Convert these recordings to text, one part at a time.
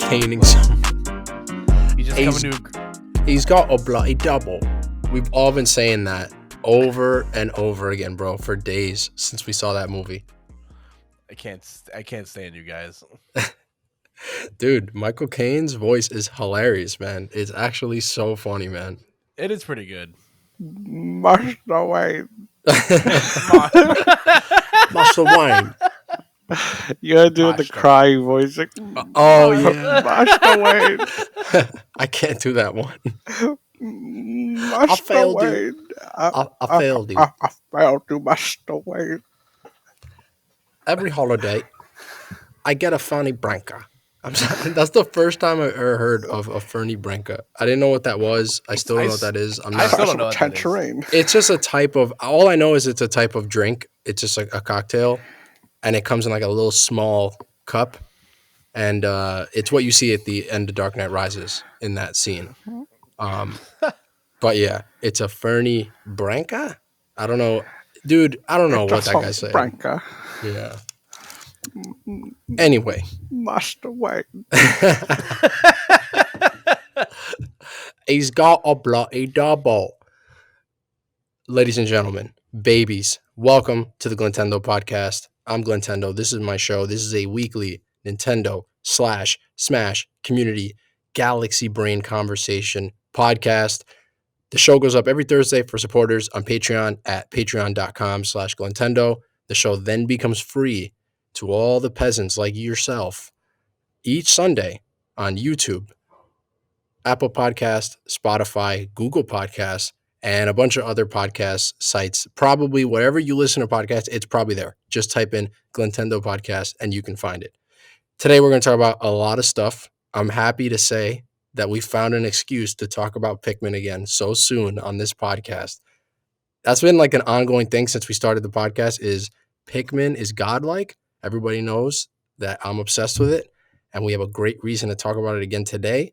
caning someone. He's just coming to. He's got a bloody double. We've all been saying that over and over again, bro, for days since we saw that movie. I can't stand you guys. Dude, Michael Caine's voice is hilarious, man. It's actually so funny, man. It is pretty good. Master Wayne. Master Wayne. You gotta do the crying voice. Like, oh, yeah. Master Wayne. I can't do that one. Master failed you. Wayne. I failed you. I failed you, Master Wayne. Every holiday, I get a Fernie Branca. That's the first time I ever heard of a Fernie Branca. I didn't know what that was. I still don't know what that is. I still don't know what that is. It's just a type of, all I know is it's a type of drink. It's just like a cocktail, and it comes in like a little small cup, and it's what you see at the end of Dark Knight Rises in that scene. But yeah, it's a Fernie Branca? I don't know. Dude, I don't know what that guy's saying. Branca. Yeah. Anyway. Master Wayne. He's got a bloody double. Ladies and gentlemen, babies, welcome to the Glentendo Podcast. I'm Glentendo. This is my show. This is a weekly Nintendo/Smash community galaxy brain conversation podcast. The show goes up every Thursday for supporters on Patreon at patreon.com/Glentendo. The show then becomes free to all the peasants like yourself each Sunday on YouTube, Apple Podcast, Spotify, Google Podcasts, and a bunch of other podcast sites. Probably wherever you listen to podcasts, it's probably there. Just type in Glentendo Podcast and you can find it. Today, we're going to talk about a lot of stuff. I'm happy to say that we found an excuse to talk about Pikmin again so soon on this podcast. That's been like an ongoing thing since we started the podcast is Pikmin is godlike. Everybody knows that I'm obsessed with it, and we have a great reason to talk about it again today.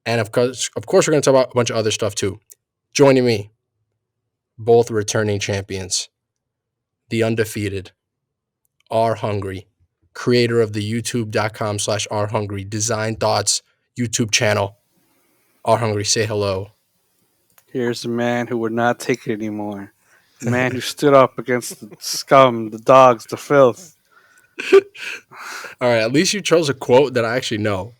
And of course, we're going to talk about a bunch of other stuff too. Joining me, both returning champions, the undefeated, Arhungry, creator of the youtube.com/Arhungry Design Thoughts YouTube channel. Arhungry, say hello. Here's a man who would not take it anymore. The man who stood up against the scum, the dogs, the filth. All right, at least you chose a quote that I actually know.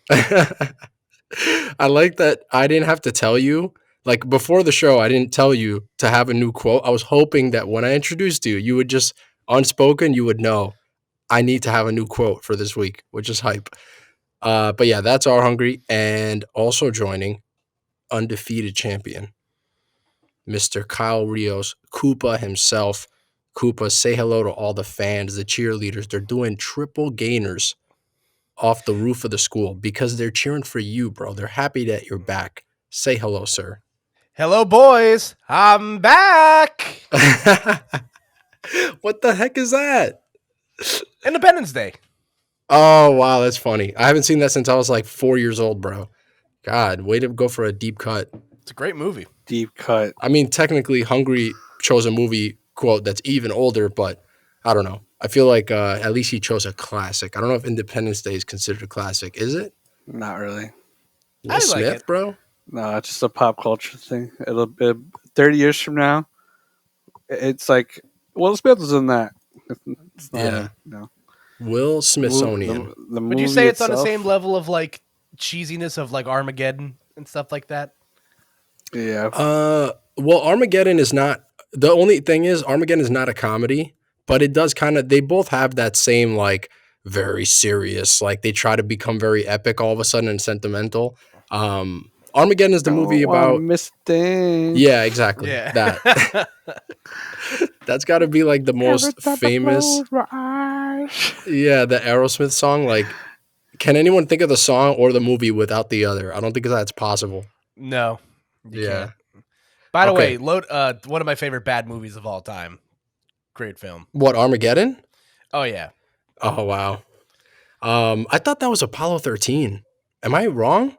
I like that I didn't have to tell you. Like before the show, I didn't tell you to have a new quote. I was hoping that when I introduced you, you would just, unspoken, you would know I need to have a new quote for this week, which is hype. But yeah, that's Arhungry. And also joining, undefeated champion, Mr. Kyle Rios, Koopa himself. Koopa, say hello to all the fans, the cheerleaders. They're doing triple gainers off the roof of the school because they're cheering for you, bro. They're happy that you're back. Say hello, sir. Hello, boys. I'm back. What the heck is that? Independence Day. Oh, wow. That's funny. I haven't seen that since I was like 4 years old, bro. God, way to go for a deep cut. It's a great movie. Deep cut. I mean, technically, Hungry chose a movie quote that's even older, but I don't know. I feel like at least he chose a classic. I don't know if Independence Day is considered a classic. Is it? Not really. Will Smith, it. bro? No, it's just a pop culture thing. It'll be 30 years from now. It's like Will Smith was in that. It's not, Yeah. No. Will Smithsonian. The Would you movie say it's on the itself? same level of like cheesiness of like Armageddon and stuff like that? Yeah. Well, Armageddon is not. The only thing is Armageddon is not a comedy, but it does kind of. They both have that same like very serious. Like they try to become very epic all of a sudden and sentimental. Armageddon is the movie about. Yeah, exactly. Yeah. That. That's got to be like the most famous. Yeah, the Aerosmith song. Like, can anyone think of the song or the movie without the other? I don't think that's possible. No. You Yeah. can't. By the Okay. way, one of my favorite bad movies of all time. Great film. What, Armageddon? Oh yeah. Oh wow. I thought that was Apollo 13. Am I wrong?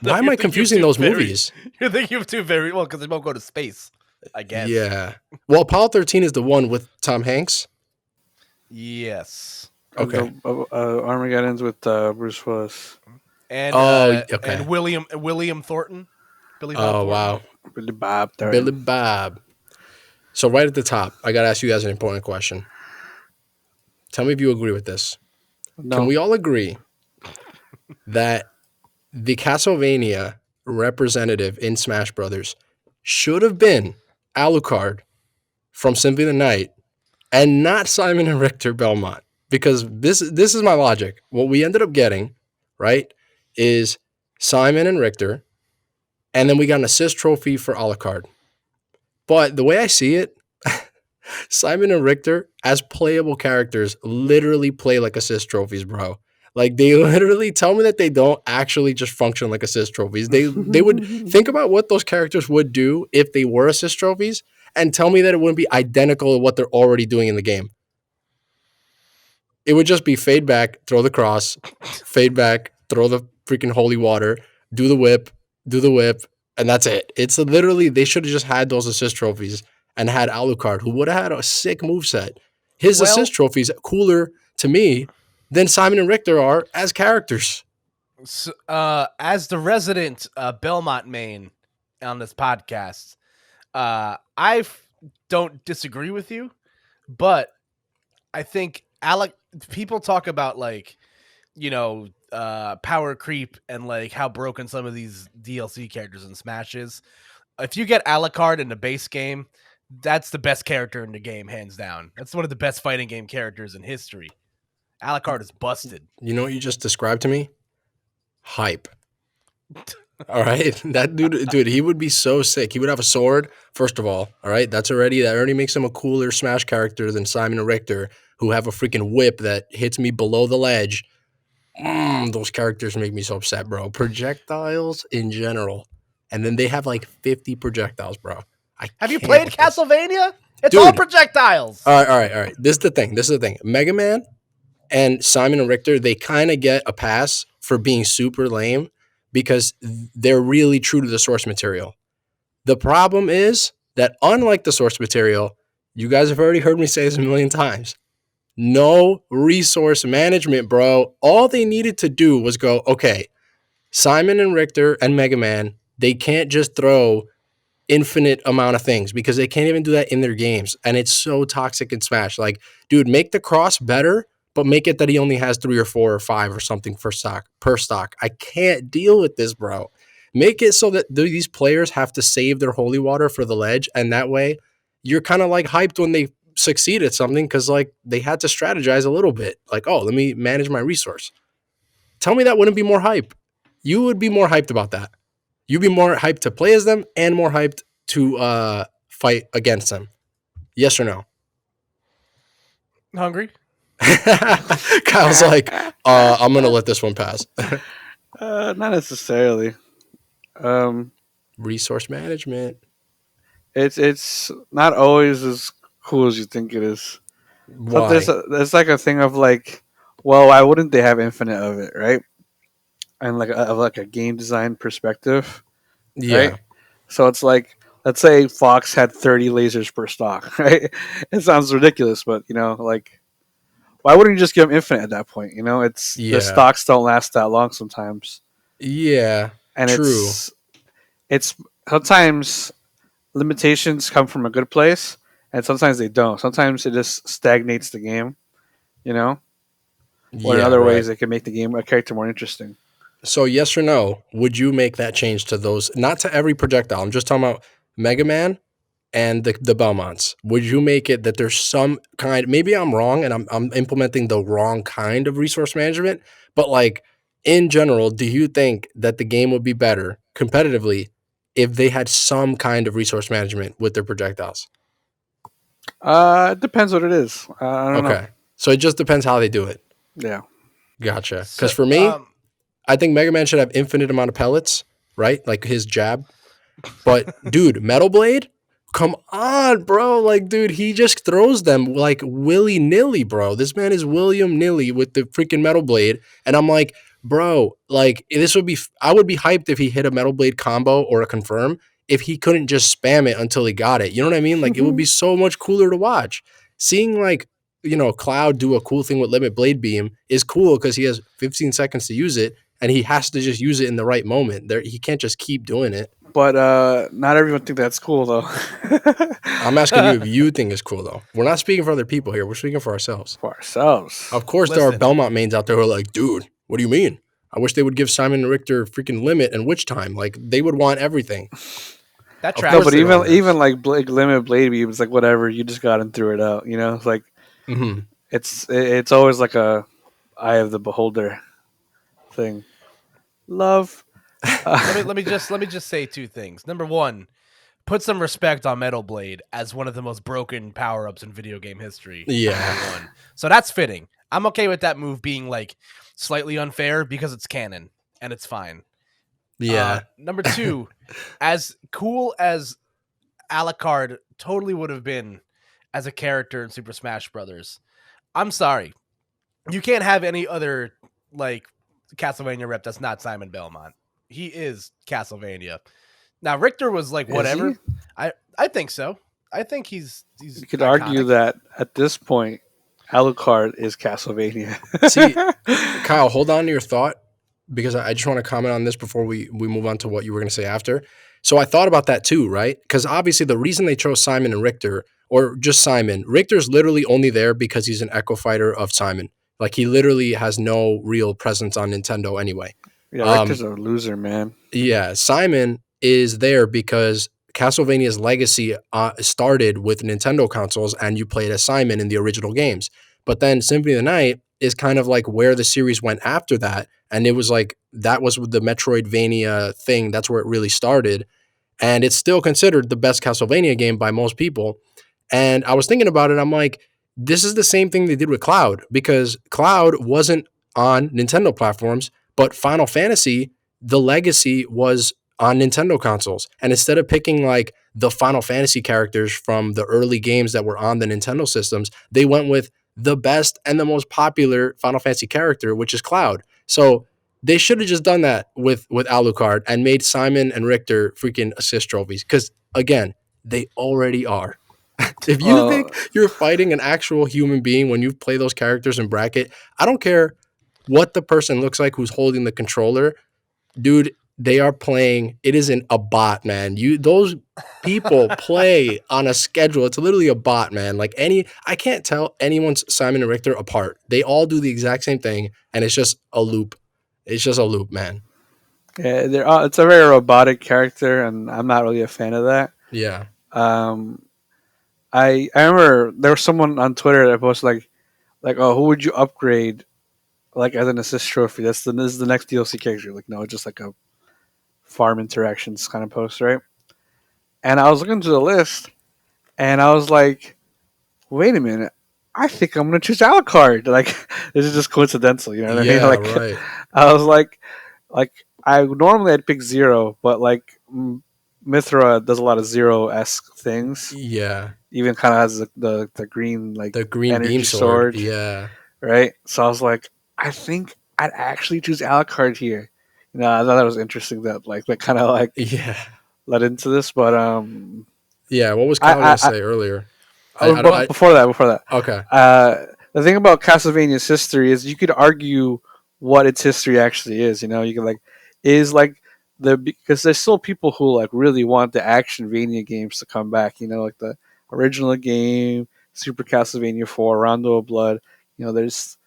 Why am I confusing those movies? You're thinking of two very well because they both go to space, I guess. Yeah. Well, Apollo 13 is the one with Tom Hanks. Yes. Okay. Armageddon's with Bruce Willis. And okay. and William Thornton, Billy Bob Oh, Thornton. wow. Billy Bob. Billy Bob. So right at the top, I got to ask you guys an important question. Tell me if you agree with this. No. Can we all agree that the Castlevania representative in Smash Brothers should have been Alucard from Symphony of the Night and not Simon and Richter Belmont? Because this is my logic. What we ended up getting, right, is Simon and Richter, and then we got an assist trophy for Alucard. But the way I see it, Simon and Richter, as playable characters, literally play like assist trophies, bro. Like, they literally tell me that they don't actually just function like assist trophies. They would think about what those characters would do if they were assist trophies and tell me that it wouldn't be identical to what they're already doing in the game. It would just be fade back, throw the cross, fade back, throw the freaking holy water, do the whip, and that's it. It's literally, they should have just had those assist trophies and had Alucard, who would have had a sick moveset. His assist trophies cooler to me than Simon and Richter are as characters. So, as the resident Belmont main on this podcast, I don't disagree with you, but I think people talk about like, power creep and like how broken some of these DLC characters in Smash is. If you get Alucard in the base game, that's the best character in the game, hands down. That's one of the best fighting game characters in history. Alucard is busted. You know what you just described to me? Hype. All right, that dude, he would be so sick. He would have a sword, first of all right? That already makes him a cooler Smash character than Simon and Richter, who have a freaking whip that hits me below the ledge. Those characters make me so upset, bro. Projectiles in general. And then they have like 50 projectiles, bro. Have you played Castlevania? It's Dude. all projectiles. All right. This is the thing. Mega Man and Simon and Richter, they kind of get a pass for being super lame because they're really true to the source material. The problem is that unlike the source material, you guys have already heard me say this a million times, no resource management, bro. All they needed to do was go, okay, Simon and Richter and Mega Man, they can't just throw infinite amount of things because they can't even do that in their games. And it's so toxic in Smash. Like, dude, make the cross better, but make it that he only has 3 or 4 or 5 or something per stock. I can't deal with this, bro. Make it so that these players have to save their holy water for the ledge. And that way you're kind of like hyped when they succeed at something because like they had to strategize a little bit. Like, oh, let me manage my resource. Tell me that wouldn't be more hype. You would be more hyped about that. You'd be more hyped to play as them and more hyped to fight against them. Yes or no? Hungry? Kyle's like, I'm going to let this one pass. Not necessarily. Resource management. It's not always as cool as you think it is. Why? So there's like a thing of like, well, why wouldn't they have infinite of it, right? And like a game design perspective, Yeah. right? So it's like, let's say Fox had 30 lasers per stock, right? It sounds ridiculous, but like, why wouldn't you just give them infinite at that point? The stocks don't last that long sometimes. Yeah, and true. It's sometimes limitations come from a good place, and sometimes they don't. Sometimes it just stagnates the game, or in other ways it can make the game, a character, more interesting. So yes or no, would you make that change to those? Not to every projectile. I'm just talking about Mega Man and the Belmonts. Would you make it that there's some kind? Maybe I'm wrong, and I'm implementing the wrong kind of resource management. But like in general, do you think that the game would be better competitively if they had some kind of resource management with their projectiles? It depends what it is. I don't know. So it just depends how they do it. Yeah. Gotcha. Because for me, I think Mega Man should have infinite amount of pellets, right? Like his jab. But dude, Metal Blade, come on, bro. Like, dude, he just throws them like willy-nilly, bro. This man is William Nilly with the freaking Metal Blade. And I'm like, bro, like I would be hyped if he hit a Metal Blade combo or a confirm if he couldn't just spam it until he got it. You know what I mean? Like, it would be so much cooler to watch. Seeing like Cloud do a cool thing with Limit Blade Beam is cool because he has 15 seconds to use it, and he has to just use it in the right moment. He can't just keep doing it. But not everyone think that's cool, though. I'm asking you if you think it's cool, though. We're not speaking for other people here. We're speaking for ourselves. For ourselves. Of course, there are Belmont mains out there who are like, dude, what do you mean? I wish they would give Simon and Richter freaking limit and witch time. Like, they would want everything. That no, but even like Limit Blade Beam, it's like whatever. You just got and threw it out. It's like it's always like a eye of the beholder thing. Love. let me just say two things. Number one, put some respect on Metal Blade as one of the most broken power-ups in video game history. Yeah. So that's fitting. I'm okay with that move being like slightly unfair because it's canon and it's fine. Yeah. Number two, as cool as Alucard totally would have been as a character in Super Smash Brothers, I'm sorry. You can't have any other like Castlevania rep that's not Simon Belmont. He is Castlevania. Now Richter was like whatever. I think so. I think he's you could argue that at this point Alucard is Castlevania. See, Kyle, hold on to your thought because I just want to comment on this before we move on to what you were going to say after. So I thought about that too, right? Because obviously the reason they chose Simon and Richter, or just Simon, Richter's literally only there because he's an echo fighter of Simon. Like he literally has no real presence on Nintendo anyway. Yeah, Richter's a loser, man. Yeah, Simon is there because Castlevania's legacy started with Nintendo consoles and you played as Simon in the original games. But then Symphony of the Night is kind of like where the series went after that. And it was like, that was the Metroidvania thing. That's where it really started. And it's still considered the best Castlevania game by most people. And I was thinking about it. I'm like, this is the same thing they did with Cloud because Cloud wasn't on Nintendo platforms, but Final Fantasy, the legacy was on Nintendo consoles. And instead of picking like the Final Fantasy characters from the early games that were on the Nintendo systems, they went with the best and the most popular Final Fantasy character, which is Cloud. So they should have just done that with Alucard and made Simon and Richter freaking assist trophies. Because again, they already are. If you think you're fighting an actual human being when you play those characters in bracket, I don't care what the person looks like who's holding the controller. Dude, they are playing. It isn't a bot, man. Those people play on a schedule. It's literally a bot, man. Like I can't tell anyone's Simon and Richter apart. They all do the exact same thing, and it's just a loop. It's just a loop, man. Yeah, it's a very robotic character, and I'm not really a fan of that. Yeah. I remember there was someone on Twitter that posted like, oh, who would you upgrade like as an assist trophy? This is the next DLC character. Like, no, it's just like a farm interactions kind of post, right? And I was looking through the list, and I was like, wait a minute, I think I'm gonna choose Alucard. Like, this is just coincidental, you know what I mean? Like, right. I was like I'd pick Zero, but like Mithra does a lot of Zero-esque things. Yeah. Even kind of has the green the green beam sword. Yeah. Right. So I was like, I think I'd actually choose Alucard here. I thought that was interesting that kind of led into this, but yeah. What was Kyle gonna say earlier? Before that. Okay. The thing about Castlevania's history is you could argue what its history actually is. You can because there's still people who really want the Actionvania games to come back. Like the original game, Super Castlevania 4, Rondo of Blood. There's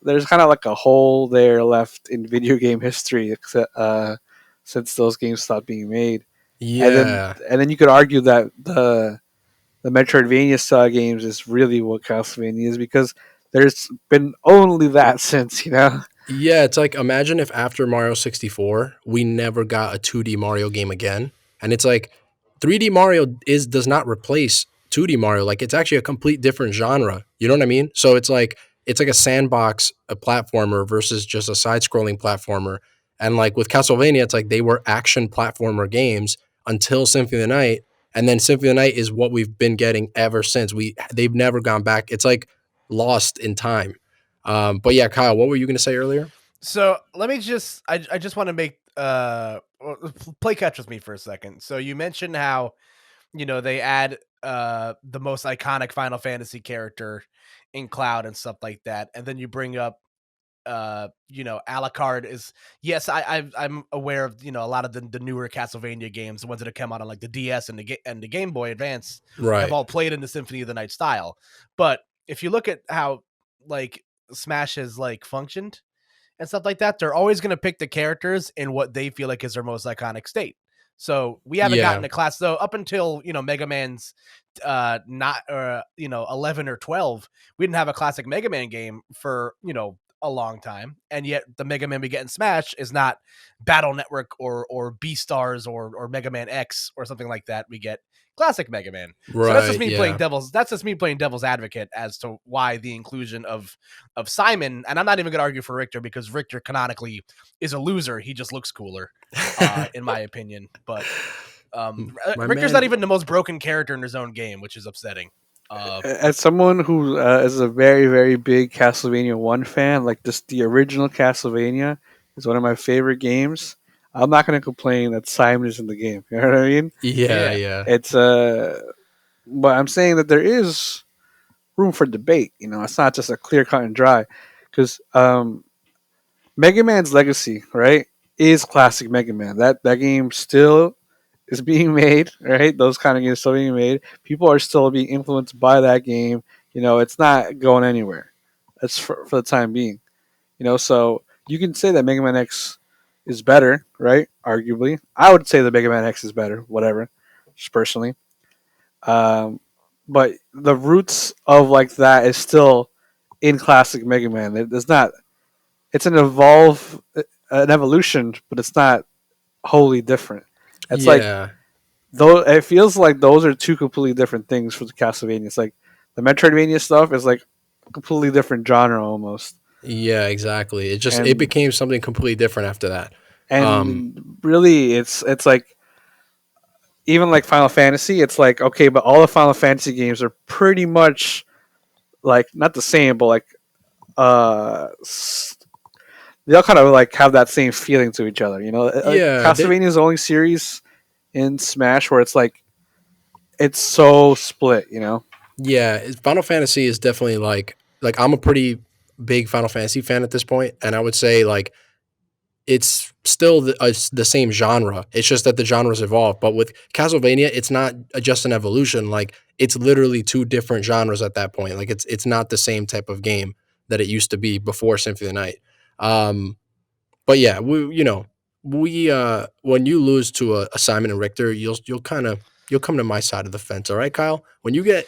kind of like a hole there left in video game history since those games stopped being made. Yeah. And then you could argue that the Metroidvania style games is really what Castlevania is because there's been only that since. Yeah, it's like imagine if after Mario 64 we never got a 2D Mario game again, and it's like 3D Mario does not replace 2D Mario. Like it's actually a complete different genre. You know what I mean? So it's like a sandbox, a platformer versus just a side-scrolling platformer. And like with Castlevania, it's like they were action platformer games until Symphony of the Night, and then Symphony of the Night is what we've been getting ever since. They've never gone back. It's like lost in time. But yeah, Kyle, what were you going to say earlier? So let me just, I just want to make, play catch with me for a second. So you mentioned how, they add the most iconic Final Fantasy character in Cloud and stuff like that, and then you bring up Alucard is, yes, I'm aware of a lot of the newer Castlevania games, the ones that have come out on like the DS and the Game Boy Advance, have all played in the Symphony of the Night style. But if you look at how like Smash has like functioned and stuff like that, they're always going to pick the characters in what they feel like is their most iconic state. So we haven't gotten a class though up until Mega Man's 11 or 12. We didn't have a classic Mega Man game for a long time, and yet the Mega Man we get in Smash is not Battle Network or Beastars or Mega Man X or something like that. We get classic Mega Man. Right, so that's just me playing devil's advocate as to why the inclusion of Simon, and I'm not even gonna argue for Richter because Richter canonically is a loser. He just looks cooler, in my opinion. But Richter's not even the most broken character in his own game, which is upsetting. As someone who is a very, very big Castlevania 1 fan, like the original Castlevania is one of my favorite games. I'm not going to complain that Simon is in the game. You know what I mean? Yeah. It's but I'm saying that there is room for debate. It's not just a clear cut and dry, because Mega Man's legacy, right, is classic Mega Man. That game still is being made, right? Those kind of games still being made. People are still being influenced by that game. It's not going anywhere. That's for the time being. So you can say that Mega Man X is better, right? Arguably. I would say that Mega Man X is better, whatever, just personally. But the roots of like that is still in classic Mega Man. It's not. It's an evolution, but it's not wholly different. It's like, though it feels like those are two completely different things for the Castlevania. It's like the Metroidvania stuff is like a completely different genre almost. Yeah, exactly. It became something completely different after that. And really, it's like, even like Final Fantasy, it's like, okay, but all the Final Fantasy games are pretty much like not the same, but like they all kind of like have that same feeling to each other. Castlevania is the only series in Smash where it's like it's so split. Yeah, Final Fantasy is definitely like I'm a pretty big Final Fantasy fan at this point, and I would say like it's still the same genre. It's just that the genres evolved. But with Castlevania, it's not just an evolution. Like it's literally two different genres at that point. Like it's not the same type of game that it used to be before Symphony of the Night. But yeah, when you lose to a Simon and Richter, you'll come to my side of the fence. All right, Kyle. When you get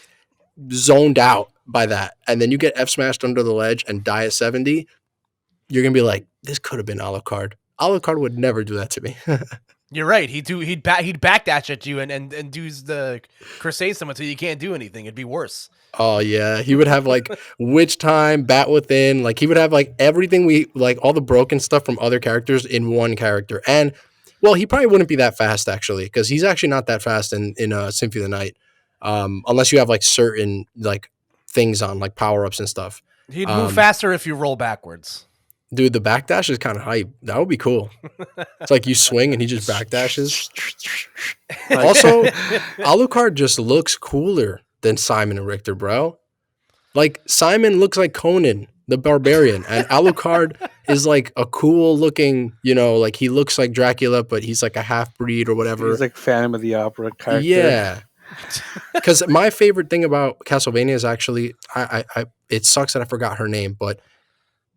zoned out by that, and then you get F smashed under the ledge and die at 70, you're gonna be like, this could have been Alucard. Alucard would never do that to me. You're right. He'd backdash at you and do the crusade summon until you can't do anything. It'd be worse. Oh yeah, he would have like Witch Time, Bat Within, like he would have like everything all the broken stuff from other characters in one character. And well, he probably wouldn't be that fast actually, because he's actually not that fast in Symphony of the Night, unless you have like certain like things on like power ups and stuff. He'd move faster if you roll backwards. Dude, the backdash is kind of hype. That would be cool. It's like you swing and he just backdashes. Also, Alucard just looks cooler than Simon and Richter, bro. Like Simon looks like Conan the Barbarian, and Alucard is like a cool looking, like he looks like Dracula, but he's like a half breed or whatever. He's like Phantom of the Opera character. Yeah. Because my favorite thing about Castlevania is actually, I it sucks that I forgot her name, but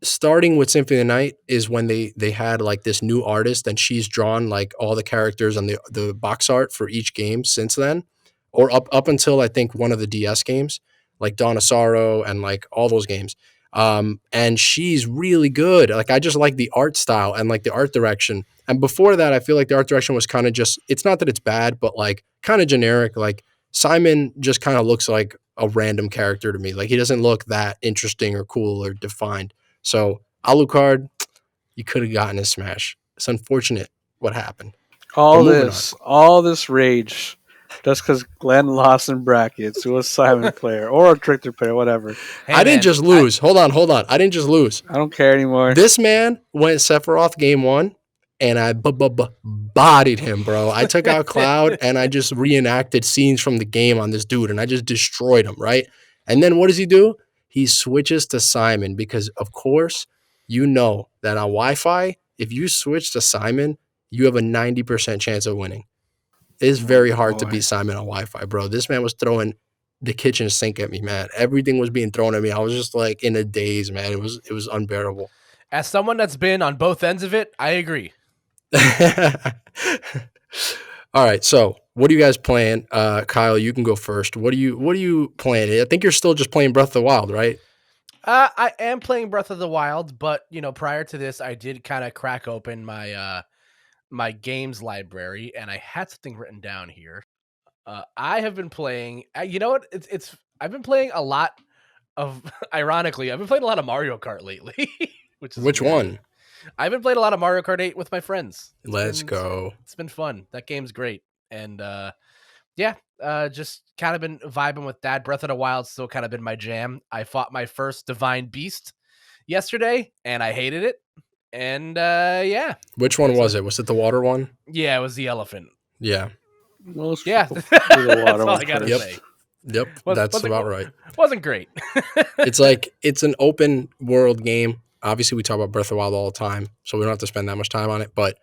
starting with Symphony of the Night is when they had like this new artist, and she's drawn like all the characters on the box art for each game since then, or up until I think one of the DS games, like Dawn of Sorrow and like all those games. And she's really good. Like I just like the art style and like the art direction. And before that, I feel like the art direction was kind of just, it's not that it's bad, but like kind of generic. Like Simon just kind of looks like a random character to me. Like he doesn't look that interesting or cool or defined. So Alucard, you could have gotten a Smash. It's unfortunate what happened. All this rage, just because Glenn lost in brackets to a Simon player or a Richter player, whatever. Hey, I didn't just lose. Hold on. I didn't just lose. I don't care anymore. This man went Sephiroth game 1, and I bodied him, bro. I took out Cloud and I just reenacted scenes from the game on this dude, and I just destroyed him, right? And then what does he do? He switches to Simon because, of course, you know that on Wi-Fi, if you switch to Simon, you have a 90% chance of winning. It's very hard to beat Simon on Wi-Fi, bro. This man was throwing the kitchen sink at me, man. Everything was being thrown at me. I was just like in a daze, man. It was unbearable. As someone that's been on both ends of it, I agree. All right, so what are you guys playing? Kyle, you can go first. What are you playing? I think you're still just playing Breath of the Wild, right? I am playing Breath of the Wild, but prior to this, I did kind of crack open my my games library, and I had something written down here. I have been playing. You know what? It's I've been playing a lot of. Ironically, I've been playing a lot of Mario Kart lately. Which one? I've been playing a lot of Mario Kart 8 with my friends. Let's go. It's been fun. That game's great, and just kind of been vibing with that. Breath of the Wild still kind of been my jam. I fought my first divine beast yesterday, and I hated it. And yeah. Which one was it? Was it the water one? Yeah, it was the elephant. Yeah. Yeah. That's all I gotta say. Yep. That's about right. Wasn't great. It's an open world game. Obviously, we talk about Breath of the Wild all the time, so we don't have to spend that much time on it. But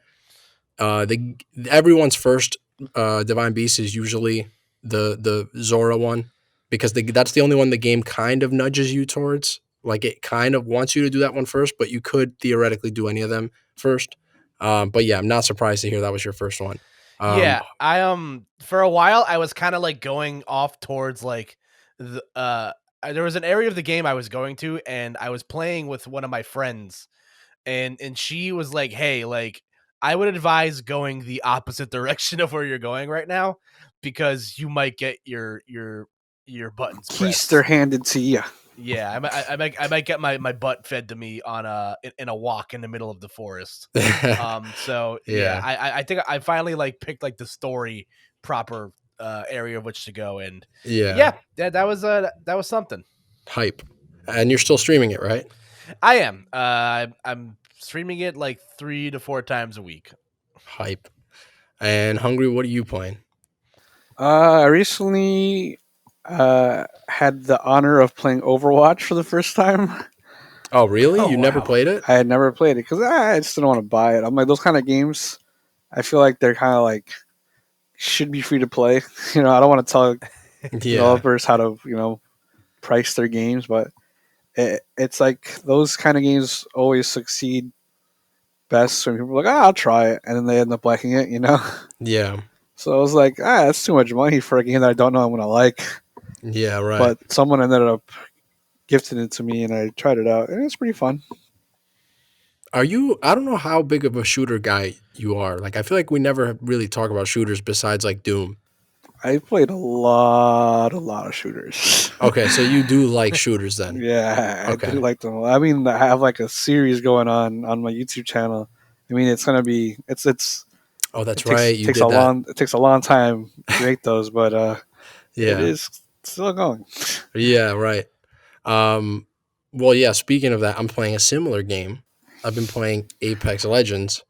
everyone's first divine beast is usually the Zora one, because that's the only one the game kind of nudges you towards. Like, it kind of wants you to do that one first, but you could theoretically do any of them first. But yeah, I'm not surprised to hear that was your first one. Yeah, I for a while I was kind of like going off towards like the there was an area of the game I was going to, and I was playing with one of my friends, and she was like, "Hey, like I would advise going the opposite direction of where you're going right now, because you might get your buttons pressed." Keister handed to you. Yeah, I might get my butt fed to me on in a walk in the middle of the forest. So yeah, I think I finally like picked like the story proper area of which to go, and that was something. Hype. And you're still streaming it, right? I am. I'm streaming it like 3 to 4 times a week. Hype. And Hungry, what are you playing? I recently had the honor of playing Overwatch for the first time. Oh, really? You never played it? I had never played it because I just didn't want to buy it. I'm like, those kind of games, I feel like they're kind of like should be free to play. I don't want to tell developers how to price their games, but it's like those kind of games always succeed best when people are like, I'll try it, and then they end up liking it. Yeah. So I was like, that's too much money for a game that I don't know I'm going to like. Yeah, right. But someone ended up gifting it to me, and I tried it out, and it's pretty fun. I don't know how big of a shooter guy you are. Like, I feel like we never really talk about shooters besides, like, Doom. I played a lot of shooters. Okay, so you do like shooters then? Yeah, okay. I do like them. I mean, I have, like, a series going on my YouTube channel. I mean, it's going to be... It's Oh, that's right. It takes a long time to make those, but it is still going. Yeah, right. Well, yeah, speaking of that, I'm playing a similar game. I've been playing Apex Legends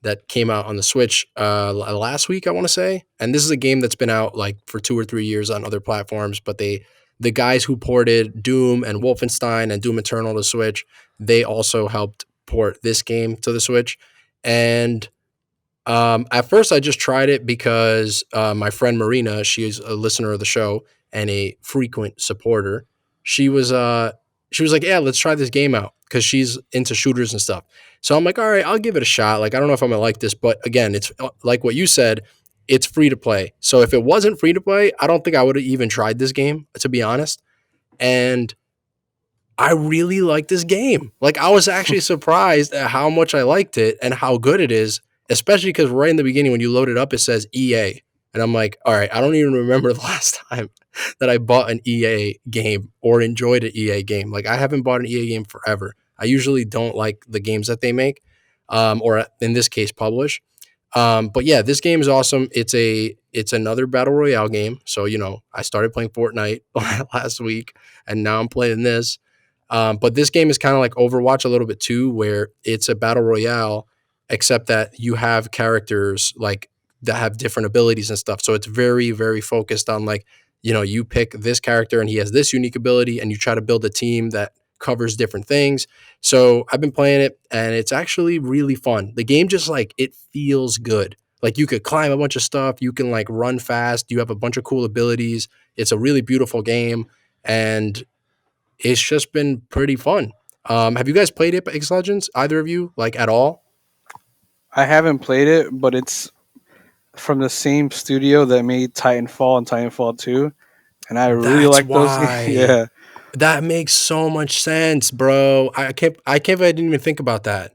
that came out on the Switch last week, I want to say. And this is a game that's been out like for 2 or 3 years on other platforms, but the guys who ported Doom and Wolfenstein and Doom Eternal to Switch, they also helped port this game to the Switch. And at first, I just tried it because my friend Marina, she is a listener of the show and a frequent supporter. She was like, yeah, let's try this game out, because she's into shooters and stuff. So I'm like, all right, I'll give it a shot. Like, I don't know if I'm gonna like this, but again, it's like what you said, it's free to play. So if it wasn't free to play, I don't think I would have even tried this game, to be honest. And I really like this game. Like, I was actually surprised at how much I liked it and how good it is. Especially because right in the beginning, when you load it up, it says EA. And I'm like, all right, I don't even remember the last time that I bought an EA game or enjoyed an EA game. Like, I haven't bought an EA game forever. I usually don't like the games that they make, or in this case, publish. But yeah, this game is awesome. It's another battle royale game. So, I started playing Fortnite last week, and now I'm playing this. But this game is kind of like Overwatch a little bit too, where it's a battle royale. except that you have characters like that have different abilities and stuff. So it's very, very focused on like, you pick this character and he has this unique ability and you try to build a team that covers different things. So I've been playing it and it's actually really fun. The game just like it feels good. Like you could climb a bunch of stuff, you can like run fast, you have a bunch of cool abilities. It's a really beautiful game and it's just been pretty fun. Have you guys played Apex Legends? Either of you, like at all? I haven't played it, but it's from the same studio that made Titanfall and Titanfall 2, and I really That's like those games. why. Yeah, That makes so much sense, bro. I can't believe I didn't even think about that.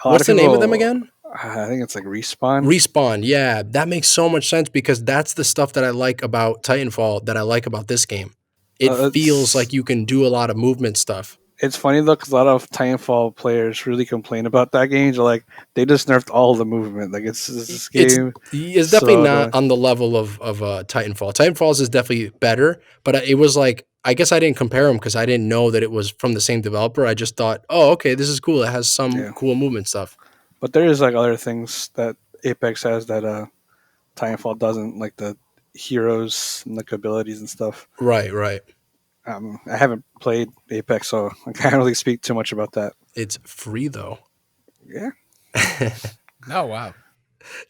a lot What's of the name of them people. again? I think it's like Respawn. Respawn. Yeah, that makes so much sense because that's the stuff that I like about Titanfall that I like about this game. It feels like It's you can do a lot of movement stuff. it's funny though because a lot of Titanfall players really complain about that game. They're like, they just nerfed all the movement. Like this It's game it's definitely so not annoying. on the level of Titanfall. Titanfall's is definitely better, but it was like I guess I didn't compare them because I didn't know that it was from the same developer. I just thought, oh, okay, this is cool. It has some Yeah, cool movement stuff. but there is like other things that Apex has that Titanfall doesn't, like the heroes and like abilities and stuff. Right, right. I haven't played Apex, so I can't really speak too much about that. It's free though. Yeah, Oh wow.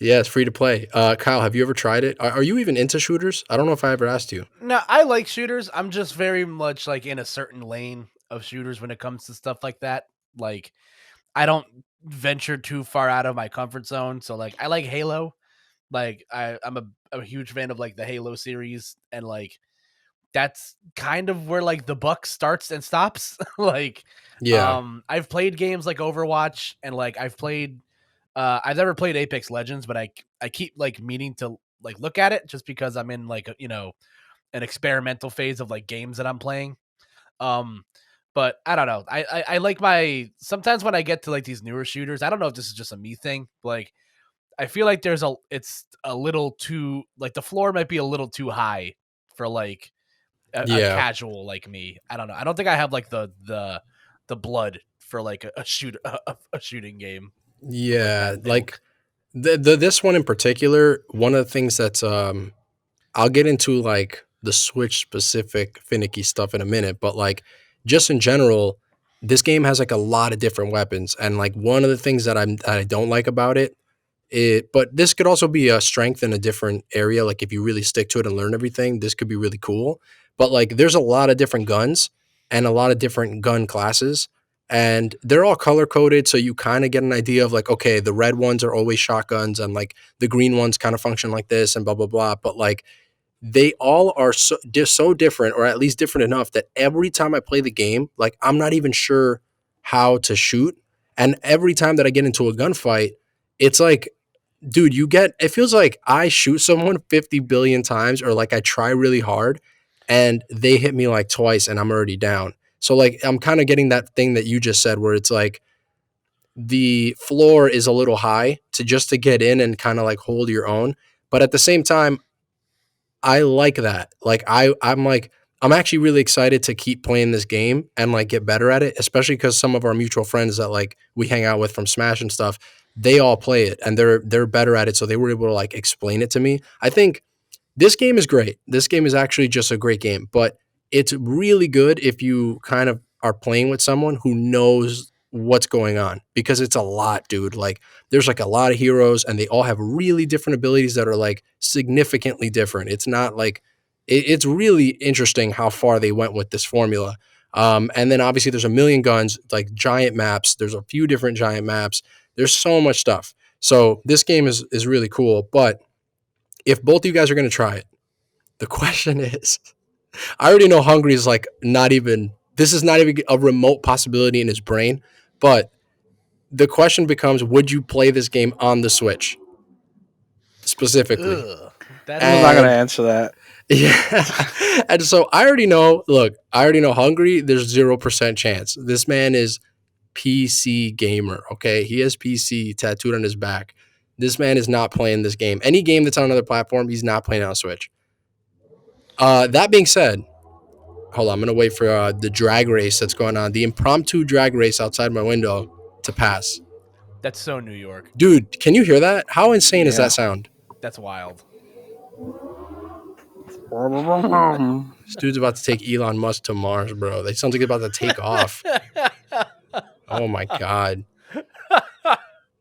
Yeah, it's free to play. Kyle, have you ever tried it? Are you even into shooters? I don't know if I ever asked you. No, I like shooters. I'm just very much like in a certain lane of shooters when it comes to stuff like that. Like I don't venture too far out of my comfort zone. So like I like Halo. Like I'm a huge fan of like the Halo series and like that's kind of where like the buck starts and stops. Like Yeah, I've played games like Overwatch and like I've never played Apex Legends, but I keep like meaning to like look at it just because I'm in like an experimental phase of like games that I'm playing. Um, but I don't know. I like my sometimes when I get to like these newer shooters, I don't know if this is just a me thing. But, like I feel like it's a little too like the floor might be a little too high for like a yeah, casual like me. I don't know. I don't think I have like the blood for like a shooting game like yeah. that Like ilk. this one in particular, one of the things that's I'll get into like the Switch specific finicky stuff in a minute, but like just in general, this game has like a lot of different weapons, and like one of the things that I don't like about but this could also be a strength in a different area. Like if you really stick to it and learn everything, this could be really cool. But like there's a lot of different guns and a lot of different gun classes. And they're all color coded. So you kind of get an idea of like, okay, the red ones are always shotguns and like the green ones kind of function like this and blah, blah, blah. But like they all are so different, or at least different enough that every time I play the game, like I'm not even sure how to shoot. And every time that I get into a gunfight, it's like dude, it feels like I shoot someone 50 billion times or like I try really hard and they hit me like twice and I'm already down. So like I'm kind of getting that thing that you just said where it's like the floor is a little high to get in and kind of like hold your own. But at the same time, I like that. Like I'm actually really excited to keep playing this game and like get better at it, especially because some of our mutual friends that like we hang out with from Smash and stuff, they all play it and they're better at it. So they were able to like explain it to me. I think this game is great. This game is actually just a great game, but it's really good if you kind of are playing with someone who knows what's going on because it's a lot, dude. Like there's like a lot of heroes and they all have really different abilities that are like significantly different. It's not like it's really interesting how far they went with this formula. And then obviously there's a million guns, like giant maps. There's a few different giant maps. There's so much stuff. So this game is really cool. But if both of you guys are going to try it, the question is, I already know Hungry is like not even, this is not even a remote possibility in his brain, but the question becomes, would you play this game on the Switch specifically? Ugh, that's I'm not tough. gonna And answer that. yeah, and so I already know, look, I already know Hungry, there's 0% chance. This man is PC gamer, okay? He has PC tattooed on his back. This man is not playing this game. Any game that's on another platform, he's not playing on Switch. That being said, hold on, I'm gonna wait for the drag race that's going on, the impromptu drag race outside my window to pass. That's so New York. Dude, can you hear that? How insane is that sound? That's wild. This dude's about to take Elon Musk to Mars, bro. That sounds like it's about to take off. Oh my God.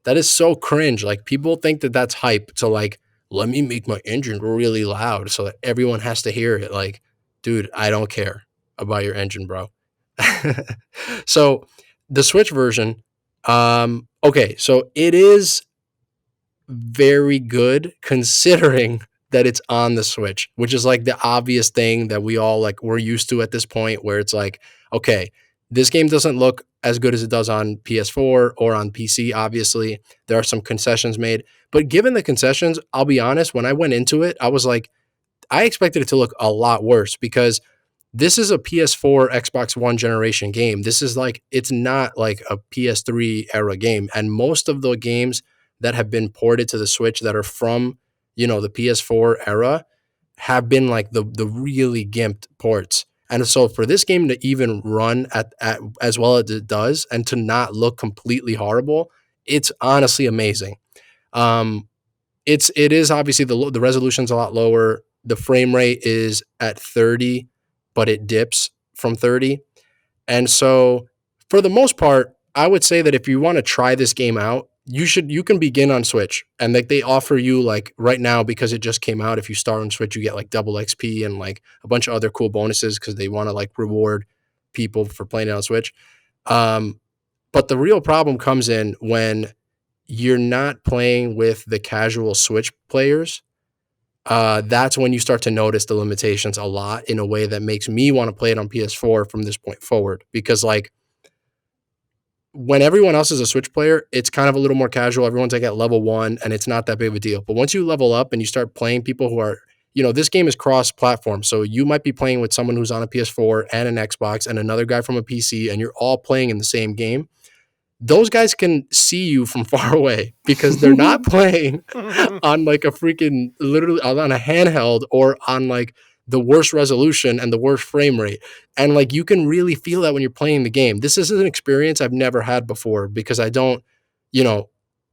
That is so cringe. Like, people think that that's hype to, like, let me make my engine really loud so that everyone has to hear it. Like, dude, I don't care about your engine, bro. So the Switch version, okay, so it is very good considering that it's on the Switch, which is like the obvious thing that we all like we're used to at this point, where it's like, okay, this game doesn't look as good as it does on PS4 or on PC. Obviously, there are some concessions made, but given the concessions, I'll be honest, when I went into it, I was like, I expected it to look a lot worse because this is a PS4, Xbox One generation game. This is like, it's not like a PS3 era game. And most of the games that have been ported to the Switch that are from, the PS4 era have been like the really gimped ports. And so for this game to even run at as well as it does and to not look completely horrible, it's honestly amazing. It is obviously the resolution's a lot lower. The frame rate is at 30, but it dips from 30. And so for the most part, I would say that if you want to try this game out, you can begin on Switch. And like they offer you like right now, because it just came out, if you start on Switch, you get like double XP and like a bunch of other cool bonuses because they want to like reward people for playing it on Switch. But the real problem comes in when you're not playing with the casual Switch players. That's when you start to notice the limitations a lot in a way that makes me want to play it on PS4 from this point forward. Because like when everyone else is a Switch player, it's kind of a little more casual. Everyone's like at level 1 and it's not that big of a deal. But once you level up and you start playing people who are, this game is cross-platform. So you might be playing with someone who's on a PS4 and an Xbox and another guy from a PC, and you're all playing in the same game. Those guys can see you from far away because they're not playing on like a freaking literally on a handheld or on like the worst resolution and the worst frame rate. And like you can really feel that when you're playing the game. This is an experience I've never had before because I don't,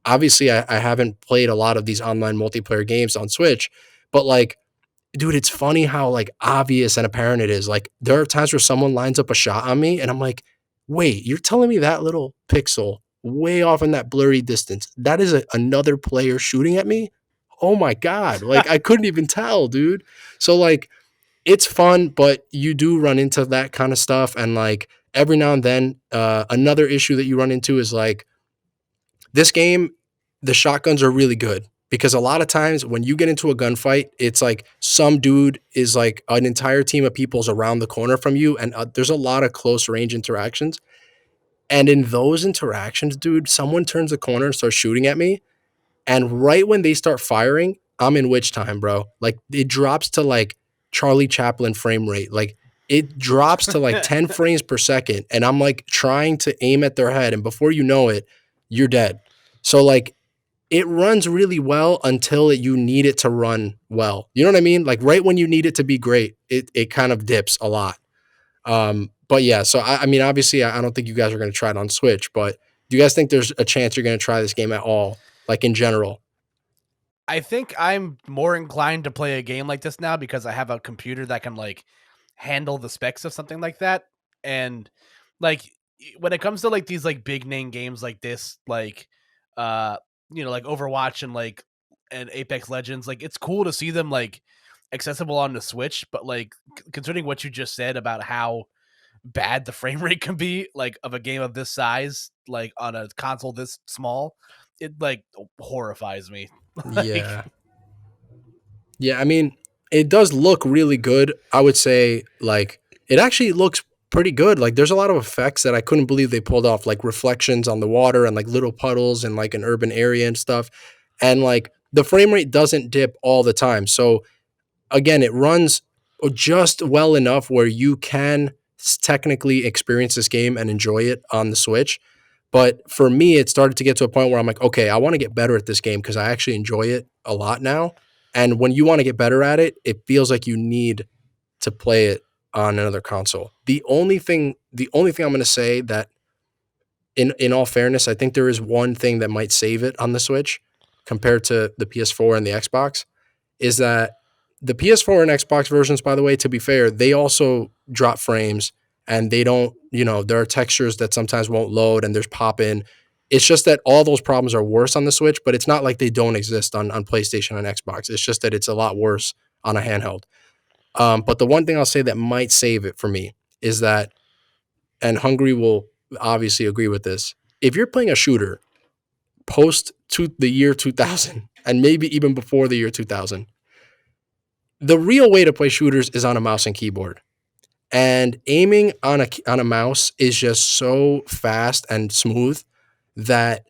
obviously I haven't played a lot of these online multiplayer games on Switch, but like, dude, it's funny how like obvious and apparent it is. Like there are times where someone lines up a shot on me and I'm like, wait, you're telling me that little pixel way off in that blurry distance, that is another player shooting at me? Oh my God. Like I couldn't even tell, dude. So like it's fun, but you do run into that kind of stuff. And like every now and then, another issue that you run into is like this game, the shotguns are really good. Because a lot of times when you get into a gunfight, it's like some dude is like an entire team of people's around the corner from you. And there's a lot of close range interactions. And in those interactions, dude, someone turns the corner and starts shooting at me. And right when they start firing, I'm in witch time, bro. Like it drops to like Charlie Chaplin frame rate. Like it drops to like 10 frames per second. And I'm like trying to aim at their head. And before you know it, you're dead. So like, it runs really well until you need it to run well. You know what I mean? Like right when you need it to be great, it kind of dips a lot. But yeah, so I mean, obviously I don't think you guys are going to try it on Switch, but do you guys think there's a chance you're going to try this game at all? Like in general? I think I'm more inclined to play a game like this now because I have a computer that can like handle the specs of something like that. And like when it comes to like these like big name games like this, like like Overwatch and Apex Legends, like it's cool to see them like accessible on the Switch, but like considering what you just said about how bad the frame rate can be like of a game of this size, like on a console this small, it like horrifies me. Yeah. Yeah, I mean, it does look really good. I would say like it actually looks pretty good. Like there's a lot of effects that I couldn't believe they pulled off, like reflections on the water and like little puddles and like an urban area and stuff. And like the frame rate doesn't dip all the time. So again, it runs just well enough where you can technically experience this game and enjoy it on the Switch. But for me, it started to get to a point where I'm like, okay, I want to get better at this game because I actually enjoy it a lot now. And when you want to get better at it, it feels like you need to play it on another console. The only thing I'm going to say that in all fairness, I think there is one thing that might save it on the Switch compared to the PS4 and the Xbox, is that the PS4 and Xbox versions, by the way, to be fair, they also drop frames, and they don't, there are textures that sometimes won't load, and there's pop-in. It's just that all those problems are worse on the Switch, but it's not like they don't exist on PlayStation and Xbox. It's just that it's a lot worse on a handheld. But the one thing I'll say that might save it for me is that, and Hungry will obviously agree with this, if you're playing a shooter post to the year 2000, and maybe even before the year 2000, the real way to play shooters is on a mouse and keyboard. And aiming on a mouse is just so fast and smooth that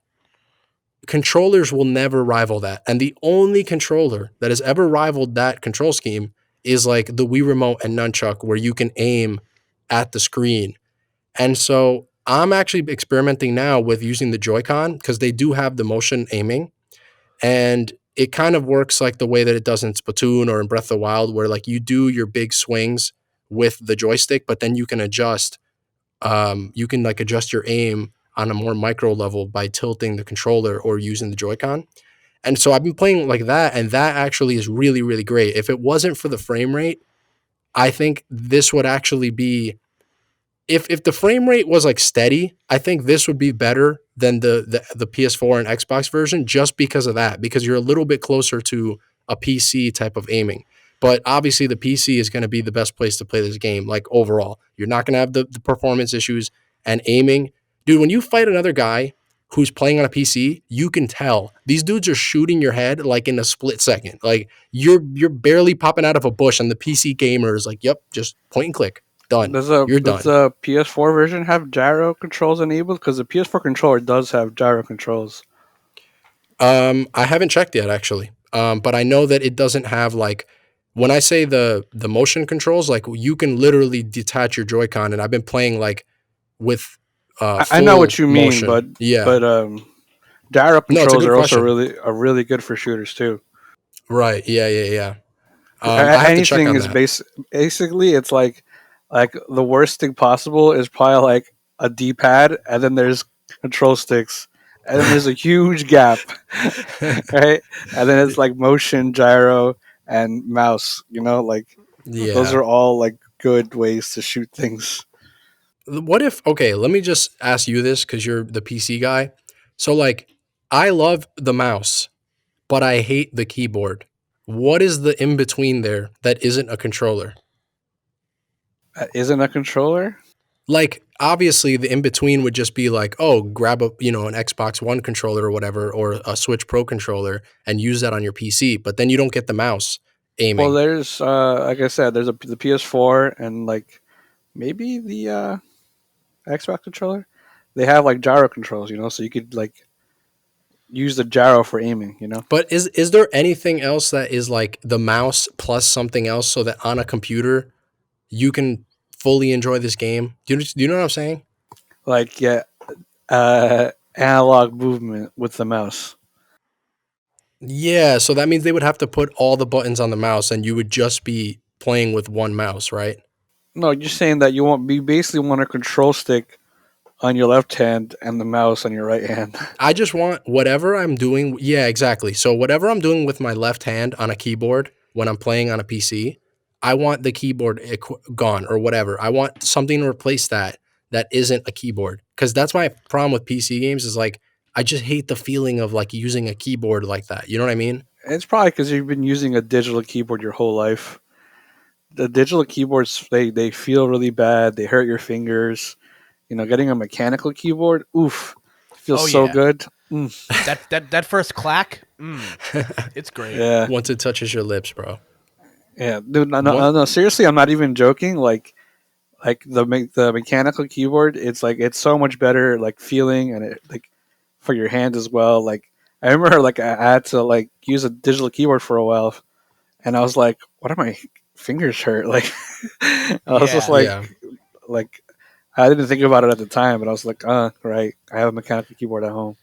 controllers will never rival that. And the only controller that has ever rivaled that control scheme is like the Wii Remote and Nunchuck, where you can aim at the screen. And so I'm actually experimenting now with using the Joy-Con, because they do have the motion aiming. And it kind of works like the way that it does in Splatoon or in Breath of the Wild, where like you do your big swings with the joystick, but then you can adjust your aim on a more micro level by tilting the controller or using the Joy-Con. And so I've been playing like that, and that actually is really, really great. If it wasn't for the frame rate, I think this would actually be, if the frame rate was like steady, I think this would be better than the PS4 and Xbox version, just because of that, because you're a little bit closer to a PC type of aiming. But obviously the PC is going to be the best place to play this game. Like overall, you're not going to have the performance issues, and aiming. Dude, when you fight another guy who's playing on a PC, you can tell these dudes are shooting your head like in a split second. Like you're barely popping out of a bush, and the PC gamer is like, yep, just point and click. Done. You're done. Does the PS4 version have gyro controls enabled? Because the PS4 controller does have gyro controls. I haven't checked yet, actually. But I know that it doesn't have, like, when I say the motion controls, like you can literally detach your Joy-Con, and I've been playing like with I know what you mean, motion. but Yeah. Gyro controls are question. also really good for shooters too. Right. Yeah. I have to check Anything on is that. basically it's like the worst thing possible is probably like a D-pad, and then there's control sticks, and then there's a huge gap, right? And then it's like motion, gyro, and mouse. Like Yeah. those are all like good ways to shoot things. What if, okay, let me just ask you this, because you're the PC guy. So, like, I love the mouse, but I hate the keyboard. What is the in between there that isn't a controller? Isn't a controller? Like, obviously the in between would just be like, oh, grab an Xbox One controller or whatever, or a Switch Pro controller, and use that on your PC, but then you don't get the mouse Well, aiming. there's like I said, there's the PS4 and like maybe the Xbox controller. They have like gyro controls, so you could like use the gyro for aiming. But is there anything else that is like the mouse plus something else, so that on a computer you can fully enjoy this game? Do you know what I'm saying? Like, yeah, analog movement with the mouse. Yeah, so that means they would have to put all the buttons on the mouse, and you would just be playing with one mouse, right? No, you're saying that you basically want a control stick on your left hand and the mouse on your right hand. I just want whatever I'm doing. Yeah, exactly. So whatever I'm doing with my left hand on a keyboard when I'm playing on a PC, I want the keyboard gone or whatever. I want something to replace that isn't a keyboard, because that's my problem with PC games, is like I just hate the feeling of like using a keyboard like that. You know what I mean? It's probably because you've been using a digital keyboard your whole life. The digital keyboards, they feel really bad. They hurt your fingers. Getting a mechanical keyboard, oof, feels so good. That first clack, it's great. Yeah, Once it touches your lips, bro. yeah, dude. No, seriously, I'm not even joking. Like the mechanical keyboard, it's so much better, like feeling, and it like for your hand as well. Like I remember, like I had to like use a digital keyboard for a while, and I was like, "What are my fingers hurt?" Like I was just like I didn't think about it at the time, but I was like, right, I have a mechanical keyboard at home.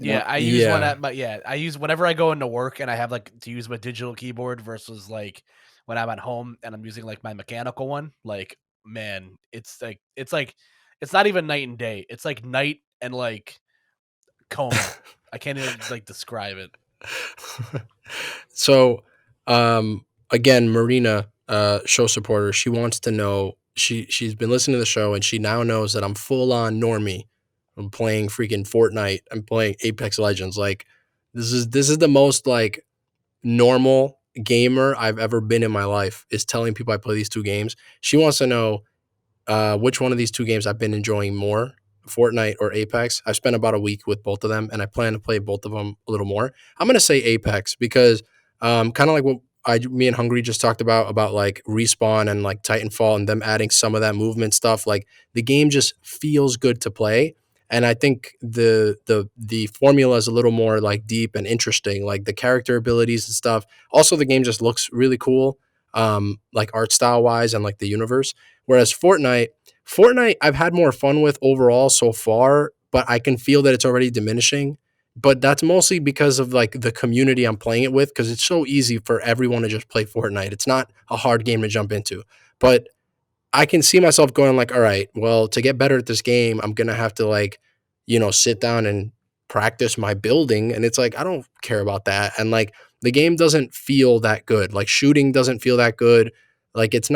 I use one I use whenever I go into work and I have like to use my digital keyboard versus like when I'm at home and I'm using like my mechanical one. Like, man, it's like It's not even night and day. It's like night and like coma. I can't even like describe it. So, again, Marina, show supporter, she wants to know. She's been listening to the show and she now knows that I'm full on normie. I'm playing freaking Fortnite. I'm playing Apex Legends. Like this is the most like normal gamer I've ever been in my life. Is telling people I play these two games. She wants to know which one of these two games I've been enjoying more, Fortnite or Apex. I've spent about a week with both of them, and I plan to play both of them a little more. I'm gonna say Apex because kind of like what me and Hungry just talked about like Respawn and like Titanfall and them adding some of that movement stuff. Like the game just feels good to play. And I think the formula is a little more like deep and interesting, like the character abilities and stuff. Also, the game just looks really cool, like art style wise and like the universe. Whereas Fortnite, I've had more fun with overall so far, but I can feel that it's already diminishing. But that's mostly because of like the community I'm playing it with, because it's so easy for everyone to just play Fortnite. It's not a hard game to jump into. But I can see myself going like, all right, well, to get better at this game, I'm gonna have to like, sit down and practice my building. And it's like, I don't care about that. And like the game doesn't feel that good. Like shooting doesn't feel that good. Like it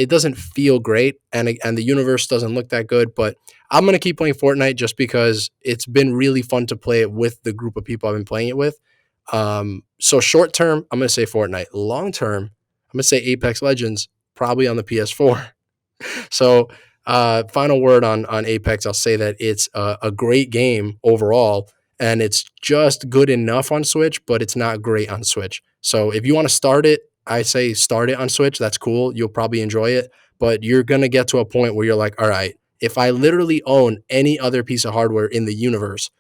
doesn't feel great. And the universe doesn't look that good. But I'm gonna keep playing Fortnite just because it's been really fun to play it with the group of people I've been playing it with. So short term, I'm gonna say Fortnite. Long term, I'm gonna say Apex Legends, probably on the PS4. So, final word on Apex, I'll say that it's a great game overall, and it's just good enough on Switch, but it's not great on Switch. So, if you want to start it, I say start it on Switch. That's cool. You'll probably enjoy it, but you're gonna get to a point where you're like, all right, if I literally own any other piece of hardware in the universe,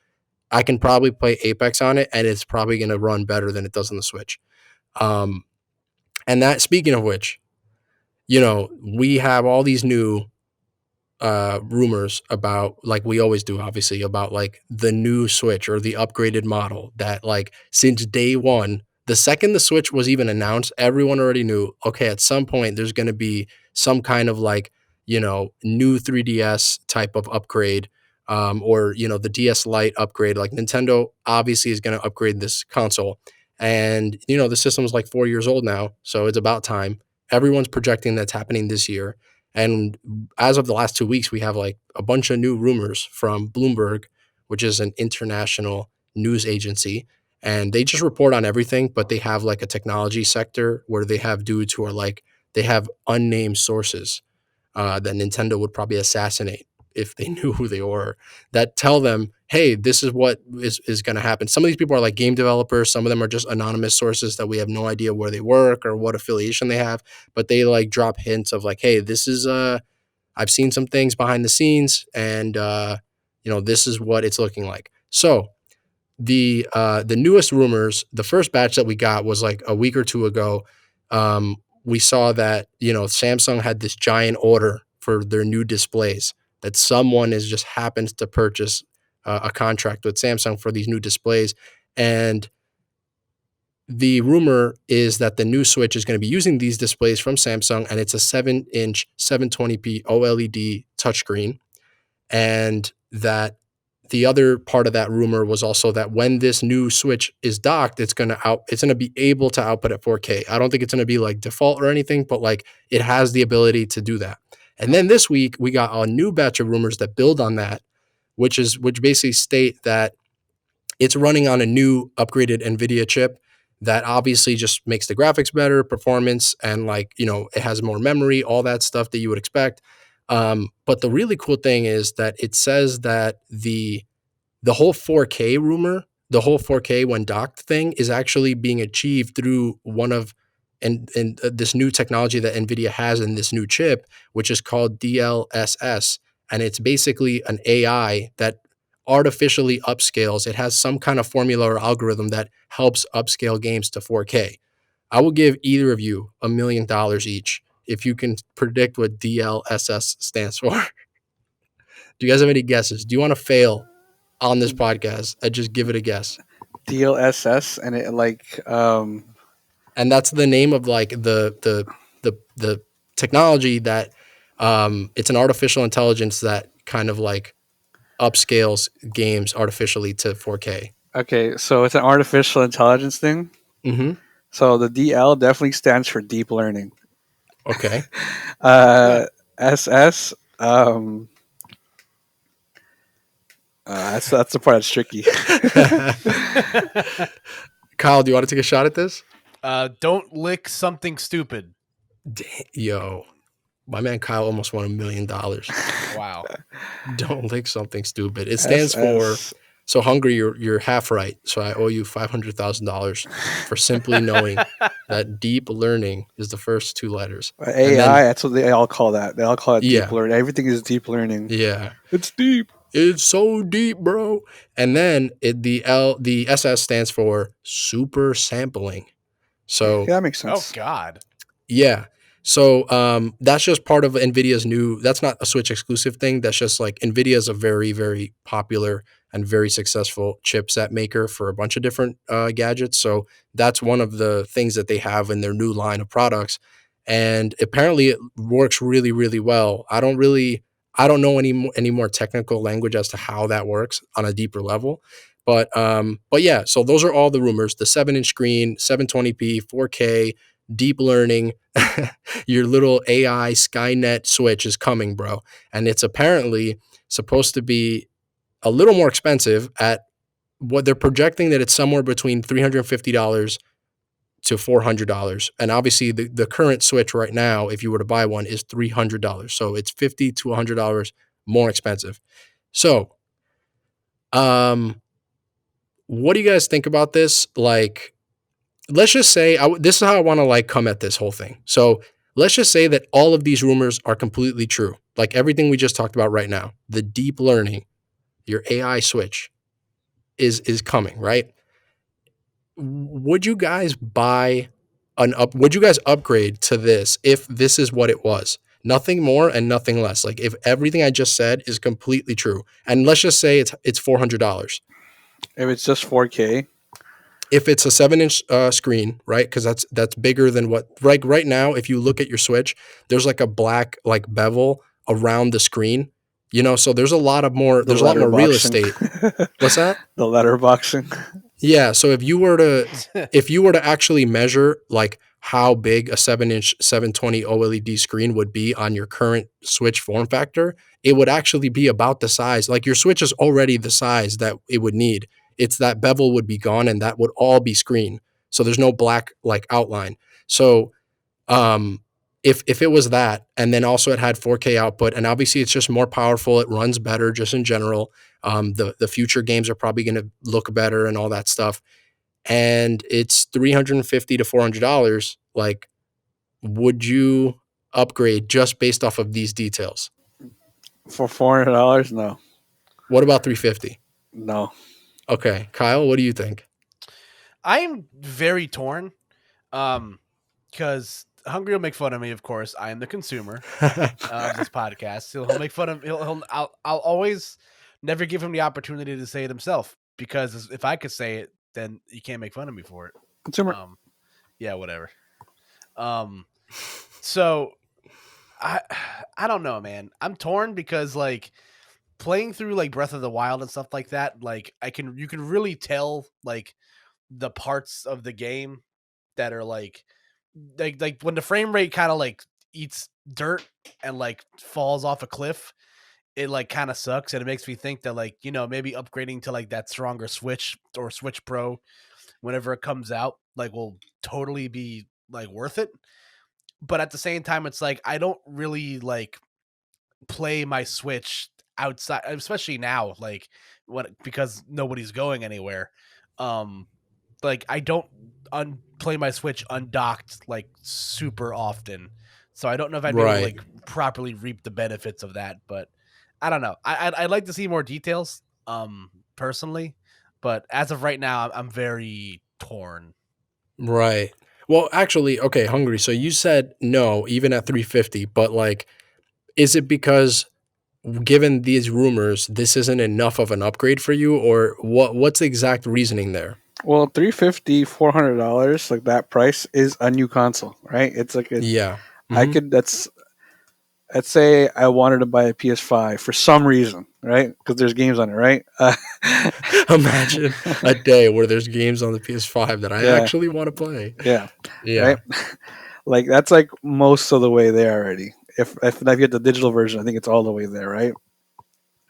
I can probably play Apex on it, and it's probably gonna run better than it does on the Switch. Um, and that, speaking of which, we have all these new rumors about, like we always do, obviously, about like the new Switch or the upgraded model that like since day one, the second the Switch was even announced, everyone already knew, okay, at some point there's going to be some kind of like, new 3DS type of upgrade, or, the DS Lite upgrade. Like Nintendo obviously is going to upgrade this console. And, the system's like 4 years old now. So it's about time. Everyone's projecting that's happening this year. And as of the last 2 weeks, we have like a bunch of new rumors from Bloomberg, which is an international news agency. And they just report on everything, but they have like a technology sector where they have dudes who are like, they have unnamed sources that Nintendo would probably assassinate if they knew who they were, that tell them, hey, this is what is going to happen. Some of these people are like game developers. Some of them are just anonymous sources that we have no idea where they work or what affiliation they have, but they like drop hints of like, hey, this is I've seen some things behind the scenes, and this is what it's looking like. So the newest rumors, the first batch that we got was like a week or two ago. We saw that Samsung had this giant order for their new displays, that someone is just happens to purchase a contract with Samsung for these new displays. And the rumor is that the new Switch is going to be using these displays from Samsung, and it's a 7-inch 720p OLED touchscreen. And that the other part of that rumor was also that when this new Switch is docked, it's going to be able to output at 4K. I don't think it's going to be like default or anything, but like it has the ability to do that. And then this week we got a new batch of rumors that build on that, which basically state that it's running on a new upgraded NVIDIA chip that obviously just makes the graphics better, performance, and like, it has more memory, all that stuff that you would expect. But the really cool thing is that it says that the whole 4K rumor, the whole 4K when docked thing is actually being achieved through one of and this new technology that NVIDIA has in this new chip, which is called DLSS. And it's basically an AI that artificially upscales. It has some kind of formula or algorithm that helps upscale games to 4K. I will give either of you $1 million each if you can predict what DLSS stands for. Do you guys have any guesses? Do you want to fail on this podcast? I just give it a guess. DLSS, and it and that's the name of like the technology that it's an artificial intelligence that kind of like upscales games artificially to 4K. Okay, so it's an artificial intelligence thing. Mm-hmm. So the DL definitely stands for deep learning. Okay. SS. That's the part that's tricky. Kyle, do you want to take a shot at this? Don't lick something stupid. Yo, my man Kyle almost won $1 million. Wow. Don't lick something stupid. It stands for, so Hungry, you're half right. So I owe you $500,000 for simply knowing that deep learning is the first two letters. AI, that's what they all call that. They all call it Yeah. deep learning. Everything is deep learning. Yeah. It's deep. It's so deep, bro. And then the SS stands for super sampling. So Yeah, that makes sense. Oh God. yeah. So that's just part of NVIDIA's new, that's not a Switch exclusive thing. That's just like NVIDIA is a very, very popular and very successful chipset maker for a bunch of different gadgets. So that's one of the things that they have in their new line of products. And apparently it works really, really well. I don't know any more technical language as to how that works on a deeper level. But yeah, so those are all the rumors. The 7-inch screen, 720p, 4K, deep learning, your little AI Skynet Switch is coming, bro. And it's apparently supposed to be a little more expensive at what they're projecting, that it's somewhere between $350 to $400. And obviously the current Switch right now, if you were to buy one, is $300. So it's $50 to $100 more expensive. So, what do you guys think about this? Like, let's just say, this is how I want to like come at this whole thing. So let's just say that all of these rumors are completely true. Like everything we just talked about right now, the deep learning, your AI Switch is coming, right? Would you guys would you guys upgrade to this if this is what it was? Nothing more and nothing less. Like if everything I just said is completely true. And let's just say it's $400. If it's just 4K. If it's a 7-inch screen, right? Because that's bigger than what right now. If you look at your Switch, there's like a black like bevel around the screen, so there's a lot more real estate. What's that? The letterboxing. Yeah. So if you were to actually measure like how big a 7-inch 720 OLED screen would be on your current Switch form factor, it would actually be about the size. Like your Switch is already the size that it would need. It's that bevel would be gone and that would all be screen. So there's no black like outline. So if it was that, and then also it had 4K output, and obviously it's just more powerful, it runs better just in general. The future games are probably going to look better and all that stuff. And it's $350 to $400. Like, would you upgrade just based off of these details? For $400? No. What about $350? No. Okay, Kyle, what do you think? I am very torn, because Hungry will make fun of me. Of course, I am the consumer of this podcast. He'll make fun of. I'll always never give him the opportunity to say it himself, because if I could say it, then you can't make fun of me for it. Consumer. Yeah, whatever. So I don't know, man. I'm torn because like playing through like Breath of the Wild and stuff like that, like you can really tell like the parts of the game that are like when the frame rate kind of like eats dirt and like falls off a cliff, it like kind of sucks, and it makes me think that like maybe upgrading to like that stronger Switch or Switch Pro whenever it comes out like will totally be like worth it. But at the same time, it's like I don't really like play my Switch outside, especially now, like because nobody's going anywhere. Like I don't play my Switch undocked like super often, so I don't know if I'd be able to like properly reap the benefits of that. But I don't know. I'd like to see more details, personally, but as of right now, I'm very torn. Right. Well, actually, okay, Hungry. So you said no, even at 350, but like, is it because given these rumors, this isn't enough of an upgrade for you, or what's the exact reasoning there? Well, $350, $400, like that price is a new console, right? It's like yeah. Mm-hmm. let's say I wanted to buy a PS5 for some reason, right? Because there's games on it, right? Imagine a day where there's games on the PS5 that I Yeah. actually want to play. Yeah. Yeah. Right. Like that's like most of the way there already. If you get the digital version, I think it's all the way there, right?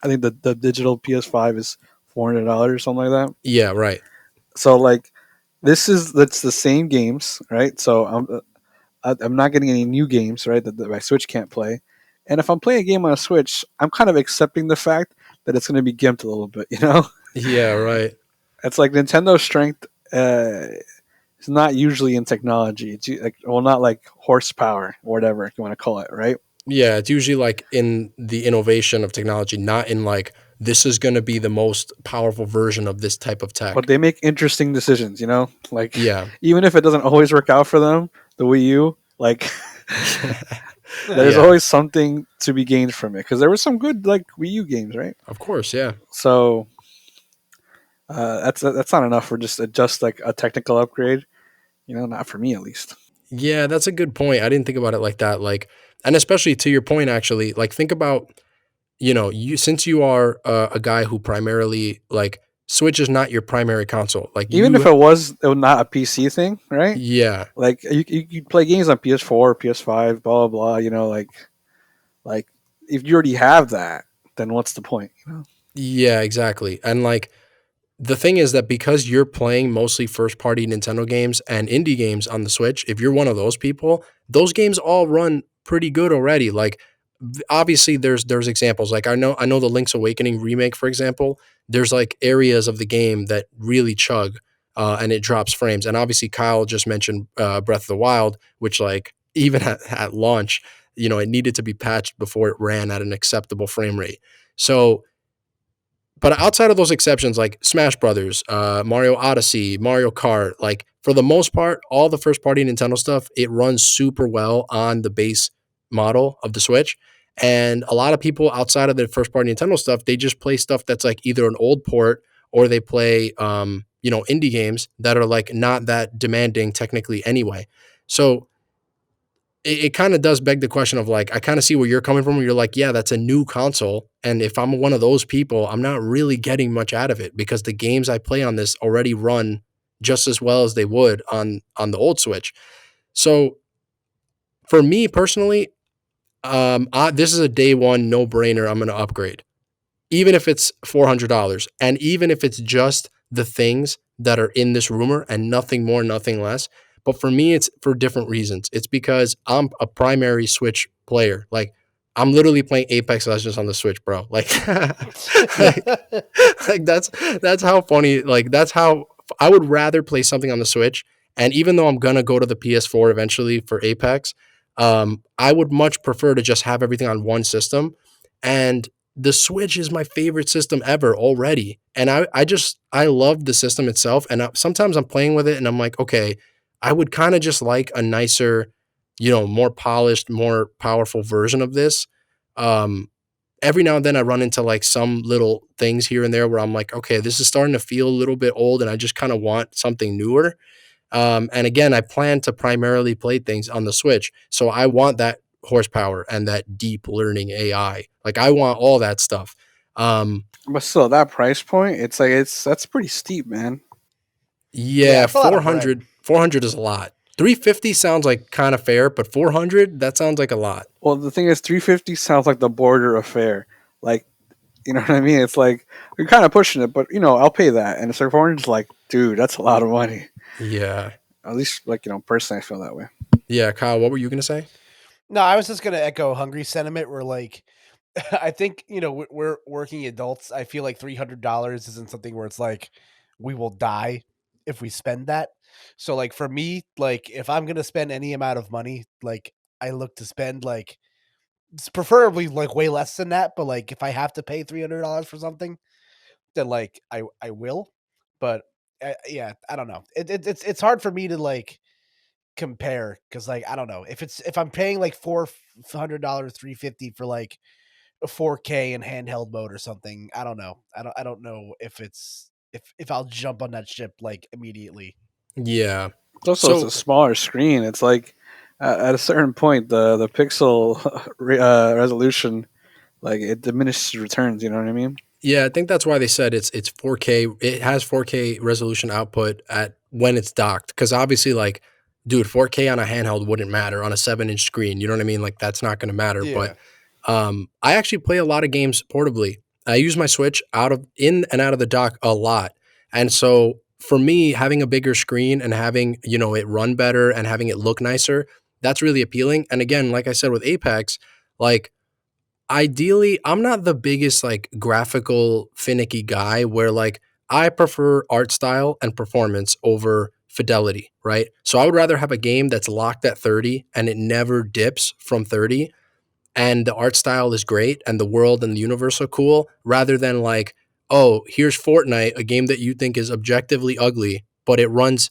I think the digital PS5 is $400 or something like that. Yeah, right. So like that's the same games, right? So I'm not getting any new games, right? That my Switch can't play. And if I'm playing a game on a Switch, I'm kind of accepting the fact that it's going to be gimped a little bit, you know? Yeah, right. It's like Nintendo's strength is not usually in technology. It's like, well, not like horsepower or whatever you want to call it, right? Yeah, it's usually like in the innovation of technology, not in like this is going to be the most powerful version of this type of tech. But they make interesting decisions, you know? Like, Yeah. even if it doesn't always work out for them, the Wii U, like, there's Yeah. always something to be gained from it. Because there were some good, like, Wii U games, right? Of course, yeah. So, that's not enough for just like a technical upgrade, you know? Not for me, at least. Yeah, that's a good point. I didn't think about it like that. Like, and especially to your point, actually, like think about, since you are a guy who primarily like Switch is not your primary console. Like Even if it was not a PC thing, right? yeah, Like you play games on PS4, PS5, blah blah blah. You know, like if you already have that, then what's the point? You know? yeah, exactly. And like the thing is that because you're playing mostly first party Nintendo games and indie games on the Switch, if you're one of those people, those games all run pretty good already. Like obviously there's examples. Like I know the Link's Awakening remake, for example, there's like areas of the game that really chug and it drops frames. And obviously Kyle just mentioned Breath of the Wild, which like even at launch, it needed to be patched before it ran at an acceptable frame rate. So but outside of those exceptions, like Smash Brothers, Mario Odyssey, Mario Kart, like for the most part, all the first party Nintendo stuff, it runs super well on the base model of the Switch. And a lot of people outside of the first party Nintendo stuff, they just play stuff that's like either an old port or they play, indie games that are like not that demanding technically anyway. So it kind of does beg the question of like, I kind of see where you're coming from. Where you're like, yeah, that's a new console. And if I'm one of those people, I'm not really getting much out of it because the games I play on this already run just as well as they would on the old Switch. So for me personally, this is a day one no brainer. I'm going to upgrade, even if it's $400, and even if it's just the things that are in this rumor and nothing more, nothing less. But for me, it's for different reasons. It's because I'm a primary Switch player. Like I'm literally playing Apex Legends on the Switch, bro. Like, like that's how funny. Like that's how I would rather play something on the Switch. And even though I'm gonna go to the PS4 eventually for Apex, I would much prefer to just have everything on one system. And the Switch is my favorite system ever already. And I love the system itself. And sometimes I'm playing with it and I'm like, okay, I would kind of just like a nicer, more polished, more powerful version of this. Um, every now and then I run into like some little things here and there where I'm like, okay, this is starting to feel a little bit old and I just kind of want something newer. And again, I plan to primarily play things on the Switch. So I want that horsepower and that deep learning AI. Like I want all that stuff. But still, that price point, it's like that's pretty steep, man. Yeah, it's a lot of 400 is a lot. 350 sounds like kind of fair, but 400, that sounds like a lot. Well, the thing is, 350 sounds like the border of fair. Like, you know what I mean? It's like you're kind of pushing it, but I'll pay that. And it's like 400 is like, dude, that's a lot of money. Yeah. At least, like personally, I feel that way. Yeah, Kyle, what were you gonna say? No, I was just gonna echo Hungry sentiment. Where like, I think we're working adults. I feel like $300 isn't something where it's like we will die if we spend that. So like for me, like if I'm gonna spend any amount of money, like I look to spend like preferably like way less than that. But like if I have to pay $300 for something, then like I will. But yeah, I don't know. It's hard for me to like compare because like I don't know if I'm paying like $400 $350 for like a 4K in handheld mode or something. I don't know. I don't know if it's if I'll jump on that ship like immediately. Yeah. It's also it's a smaller screen. It's like at a certain point, the pixel resolution, like it diminishes returns. You know what I mean? Yeah, I think that's why they said it's 4K. It has 4K resolution output at when it's docked. Because obviously, like, dude, 4K on a handheld wouldn't matter on a 7-inch screen. You know what I mean? Like, that's not going to matter. But Yeah. I actually play a lot of games portably. I use my Switch in and out of the dock a lot, and so for me, having a bigger screen and having it run better and having it look nicer, that's really appealing. And again, like I said with Apex, like ideally, I'm not the biggest like graphical finicky guy where like I prefer art style and performance over fidelity, right? So I would rather have a game that's locked at 30 and it never dips from 30 and the art style is great and the world and the universe are cool rather than like, oh, here's Fortnite, a game that you think is objectively ugly, but it runs,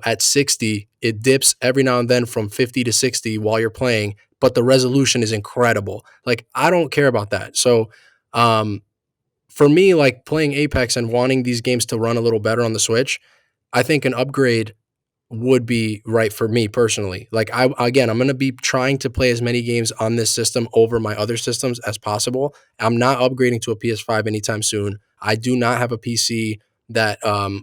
at 60. It dips every now and then from 50 to 60 while you're playing, but the resolution is incredible. Like, I don't care about that. So, for me, like playing Apex and wanting these games to run a little better on the Switch, I think an upgrade would be right for me personally. Like I'm going to be trying to play as many games on this system over my other systems as possible. I'm not upgrading to a PS5 anytime soon. I do not have a PC that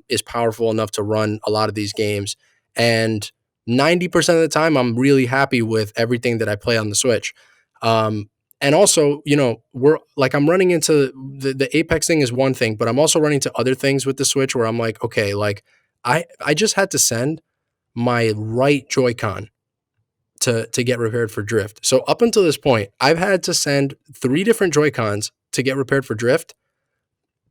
is powerful enough to run a lot of these games. And 90% of the time, I'm really happy with everything that I play on the Switch. And also, I'm running into the Apex thing is one thing, but I'm also running into other things with the Switch where I'm like, okay, like I just had to send my right Joy-Con to get repaired for drift. So up until this point, I've had to send 3 different Joy-Cons to get repaired for drift.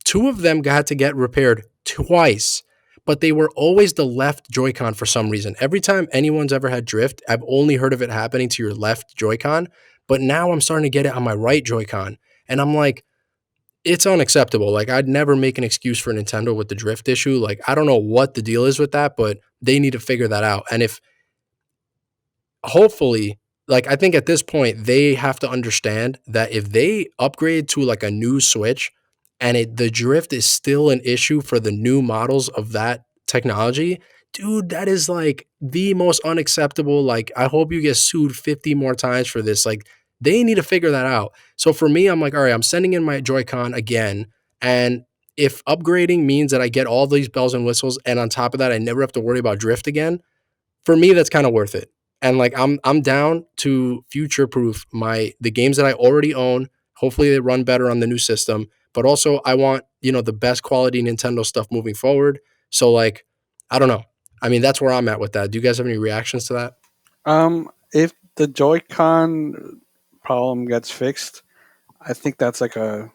2 of them got to get repaired twice, but they were always the left Joy-Con for some reason. Every time anyone's ever had drift, I've only heard of it happening to your left Joy-Con, but now I'm starting to get it on my right Joy-Con. And I'm like, it's unacceptable. Like, I'd never make an excuse for Nintendo with the drift issue. Like, I don't know what the deal is with that, but they need to figure that out. And if hopefully, like, I think at this point they have to understand that if they upgrade to like a new Switch and the drift is still an issue for the new models of that technology, dude, that is like the most unacceptable. Like, I hope you get sued 50 more times for this. Like, they need to figure that out. So for me, I'm like, all right, I'm sending in my Joy-Con again. And if upgrading means that I get all these bells and whistles, and on top of that, I never have to worry about drift again, for me, that's kind of worth it. And like I'm down to future proof the games that I already own. Hopefully they run better on the new system. But also I want, the best quality Nintendo stuff moving forward. So like, I don't know. I mean, that's where I'm at with that. Do you guys have any reactions to that? If the Joy-Con problem gets fixed, I think that's like a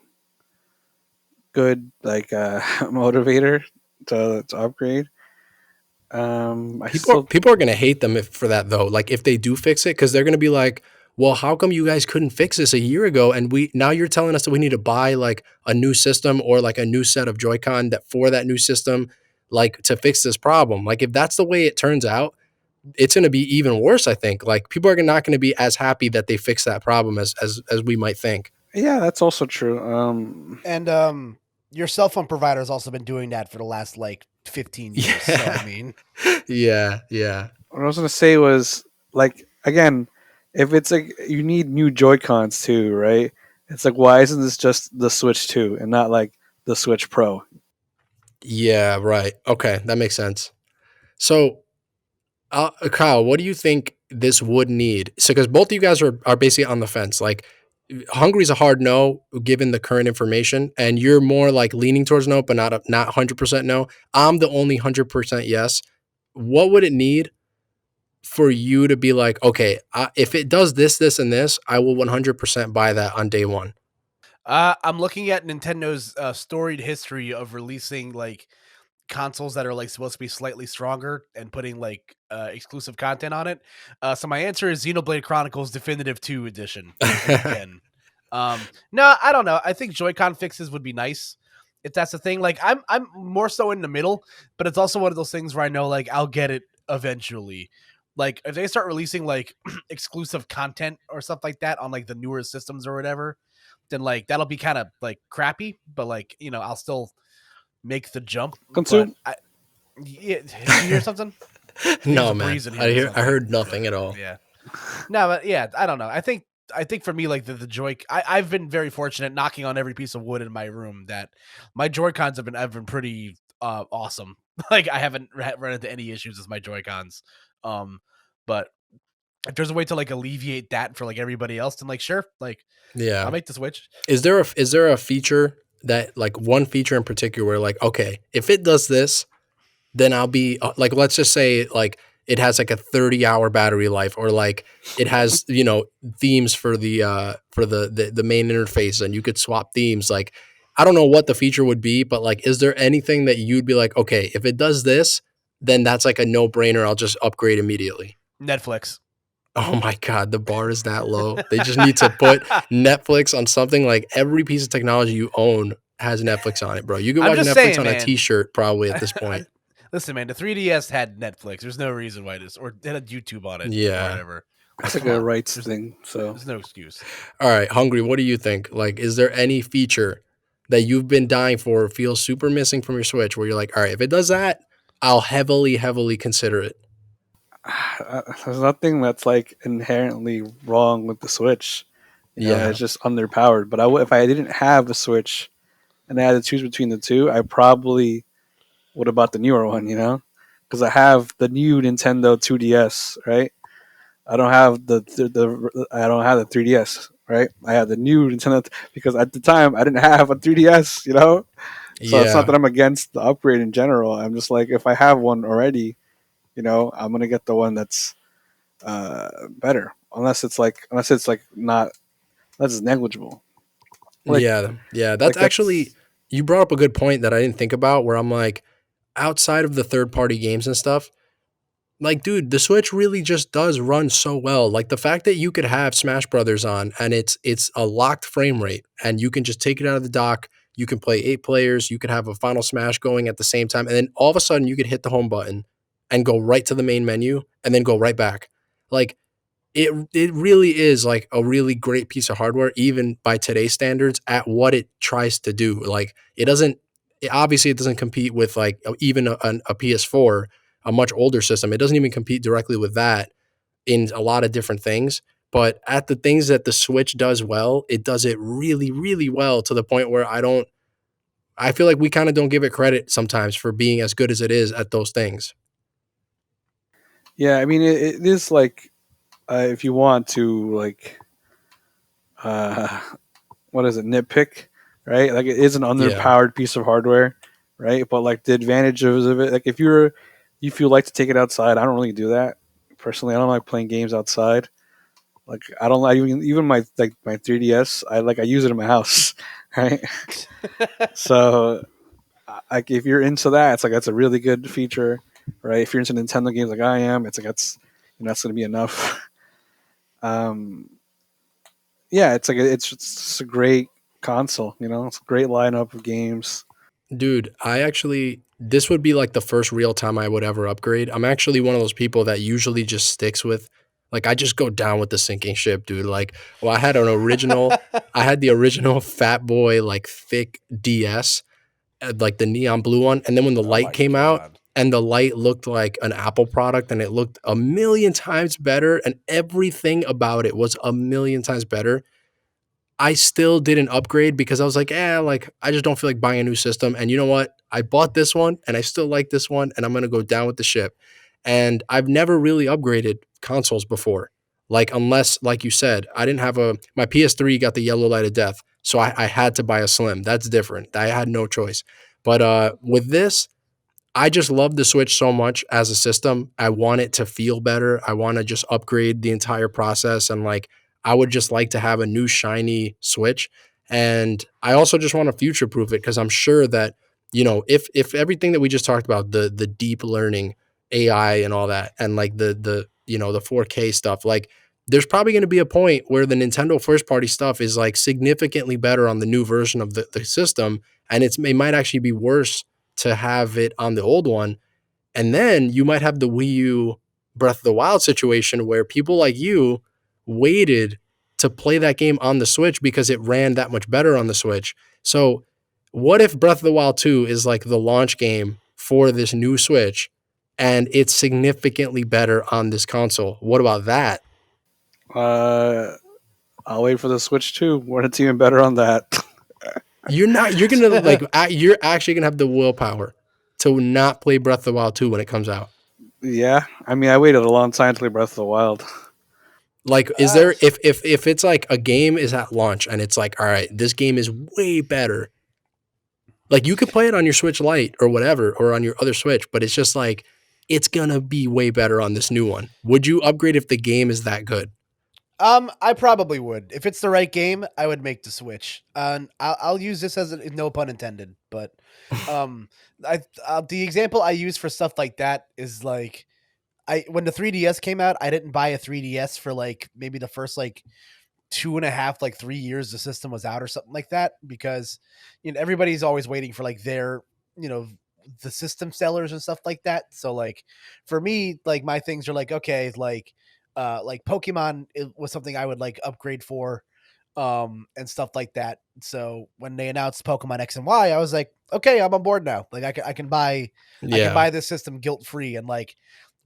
good motivator to upgrade. People are gonna hate them for that though. Like if they do fix it, because they're gonna be like, well, how come you guys couldn't fix this a year ago? And now you're telling us that we need to buy like a new system or like a new set of Joy-Con for that new system, like to fix this problem. Like if that's the way it turns out, it's gonna be even worse, I think. Like people are not gonna be as happy that they fixed that problem as we might think. Yeah, that's also true. And your cell phone provider has also been doing that for the last like 15 years. Yeah. So I mean, yeah. What I was gonna say was like again, if it's like you need new Joy Cons too, right? It's like why isn't this just the Switch 2 and not like the Switch Pro? Yeah, right. Okay, that makes sense. So, Kyle, what do you think this would need? So, because both of you guys are basically on the fence. Like, Hungry's a hard no given the current information, and you're more like leaning towards no, but not 100% no. I'm the only 100% yes. What would it need for you to be like, okay, if it does this, this, and this, I will 100% buy that on day one? I'm looking at Nintendo's storied history of releasing like consoles that are like supposed to be slightly stronger and putting like exclusive content on it. So my answer is Xenoblade Chronicles Definitive 2 Edition. Again. No, I don't know. I think Joy-Con fixes would be nice if that's the thing. Like I'm more so in the middle, but it's also one of those things where I know like I'll get it eventually. Like if they start releasing like exclusive content or stuff like that on like the newer systems or whatever, then like that'll be kind of like crappy, but like, I'll still make the jump. Consume. Yeah, did you hear something? No, a man. breeze in here. Or something. I heard nothing at all. Yeah. No, but yeah, I don't know. I think for me, like the Joy, I've been very fortunate, knocking on every piece of wood in my room, that my Joy-Cons have been pretty awesome. Like I haven't run into any issues with my Joy-Cons. But if there's a way to like alleviate that for like everybody else, then like sure, like Yeah. I'll make the switch. Is there a feature that, like, one feature in particular where, like, okay, if it does this, then I'll be like, let's just say like it has like a 30-hour battery life, or like it has, themes for the main interface, and you could swap themes. Like, I don't know what the feature would be, but like, is there anything that you'd be like, okay, if it does this, then that's like a no-brainer. I'll just upgrade immediately. Netflix. Oh my God, the bar is that low. They just need to put Netflix on something. Like, every piece of technology you own has Netflix on it, bro. You can watch Netflix on a t-shirt probably at this point. Listen, man, the 3DS had Netflix. There's no reason why this, or it had YouTube on it. Yeah. Or whatever. That's like a rights thing. So there's no excuse. All right, Hungry, what do you think? Like, is there any feature that you've been dying for, feels super missing from your Switch, where you're like, all right, if it does that, I'll heavily consider it? there's nothing that's like inherently wrong with the Switch. It's just underpowered. But if I didn't have a Switch and I had to choose between the two, I probably would have bought the newer one. Because I have the new Nintendo 2DS, right? I don't have the 3DS, right? I have the new Nintendo because at the time I didn't have a 3DS, So it's not that I'm against the upgrade in general. I'm just like, if I have one already, I'm gonna get the one that's better, unless it's negligible. That's actually, you brought up a good point that I didn't think about, where I'm like, outside of the third-party games and stuff, like, dude, the Switch really just does run so well. Like, the fact that you could have Smash Brothers on, and it's a locked frame rate, and you can just take it out of the dock, you can play 8 players, you could have a Final Smash going at the same time, and then all of a sudden you could hit the home button and go right to the main menu and then go right back. Like, it really is like a really great piece of hardware, even by today's standards, at what it tries to do. Like, it doesn't compete with like even a PS4, a much older system. It doesn't even compete directly with that in a lot of different things. But at the things that the Switch does well, it does it really, really well, to the point where I feel like we kind of don't give it credit sometimes for being as good as it is at those things. Yeah, I mean, it is like, if you want to, like, what is it, nitpick, right? Like, it is an underpowered piece of hardware, right? But like, the advantages of it, like, if you like to take it outside, I don't really do that personally. I don't like playing games outside. Like, I don't like even my 3DS. I use it in my house, right? So, like, if you're into that, it's like, that's a really good feature, right? If you're into Nintendo games like I am, it's like, that's going to be enough. It's like it's a great console. It's a great lineup of games. Dude, this would be like the first real time I would ever upgrade. I'm actually one of those people that usually just sticks with, like, I just go down with the sinking ship, dude. Like, well, I had the original Fat Boy, like, thick DS, like the neon blue one. And then when the light came out, and the light looked like an Apple product, and it looked a million times better, and everything about it was a million times better, I still didn't upgrade because I was like, like, I just don't feel like buying a new system. And you know what? I bought this one and I still like this one, and I'm going to go down with the ship. And I've never really upgraded consoles before. Like, unless, like you said, I didn't have my PS3 got the yellow light of death. So I had to buy a Slim. That's different. I had no choice. But with this, I just love the Switch so much as a system. I want it to feel better. I want to just upgrade the entire process, and like, I would just like to have a new shiny Switch. And I also just want to future proof it, because I'm sure that, if everything that we just talked about, the deep learning, AI and all that, and like the 4K stuff, like, there's probably going to be a point where the Nintendo first party stuff is like significantly better on the new version of the system, and it might actually be worse to have it on the old one. And then you might have the Wii U Breath of the Wild situation, where people like you waited to play that game on the Switch because it ran that much better on the Switch. So what if Breath of the Wild 2 is like the launch game for this new Switch, and it's significantly better on this console. What about that? I'll wait for the Switch 2 when it's even better on that. You're gonna like you're actually gonna have the willpower to not play Breath of the Wild 2 when it comes out. Yeah, I mean, I waited a long time to play Breath of the Wild. Like, is there if it's like a game is at launch and it's like, all right, this game is way better. Like, you could play it on your Switch Lite or whatever, or on your other Switch, but it's just like it's gonna be way better on this new one. Would you upgrade if the game is that good? I probably would. If it's the right game, I would make the switch. I'll use this as no pun intended, but the example I use for stuff like that is like when the 3DS came out, I didn't buy a 3DS for like maybe the first like 2.5 like 3 years the system was out or something like that, because everybody's always waiting for like their the system sellers and stuff like that. So like for me, like my things are like, okay, like Pokemon was something I would like upgrade for, and stuff like that. So when they announced Pokemon X and Y, I was like, okay, I'm on board now. Like I can buy this system guilt free and like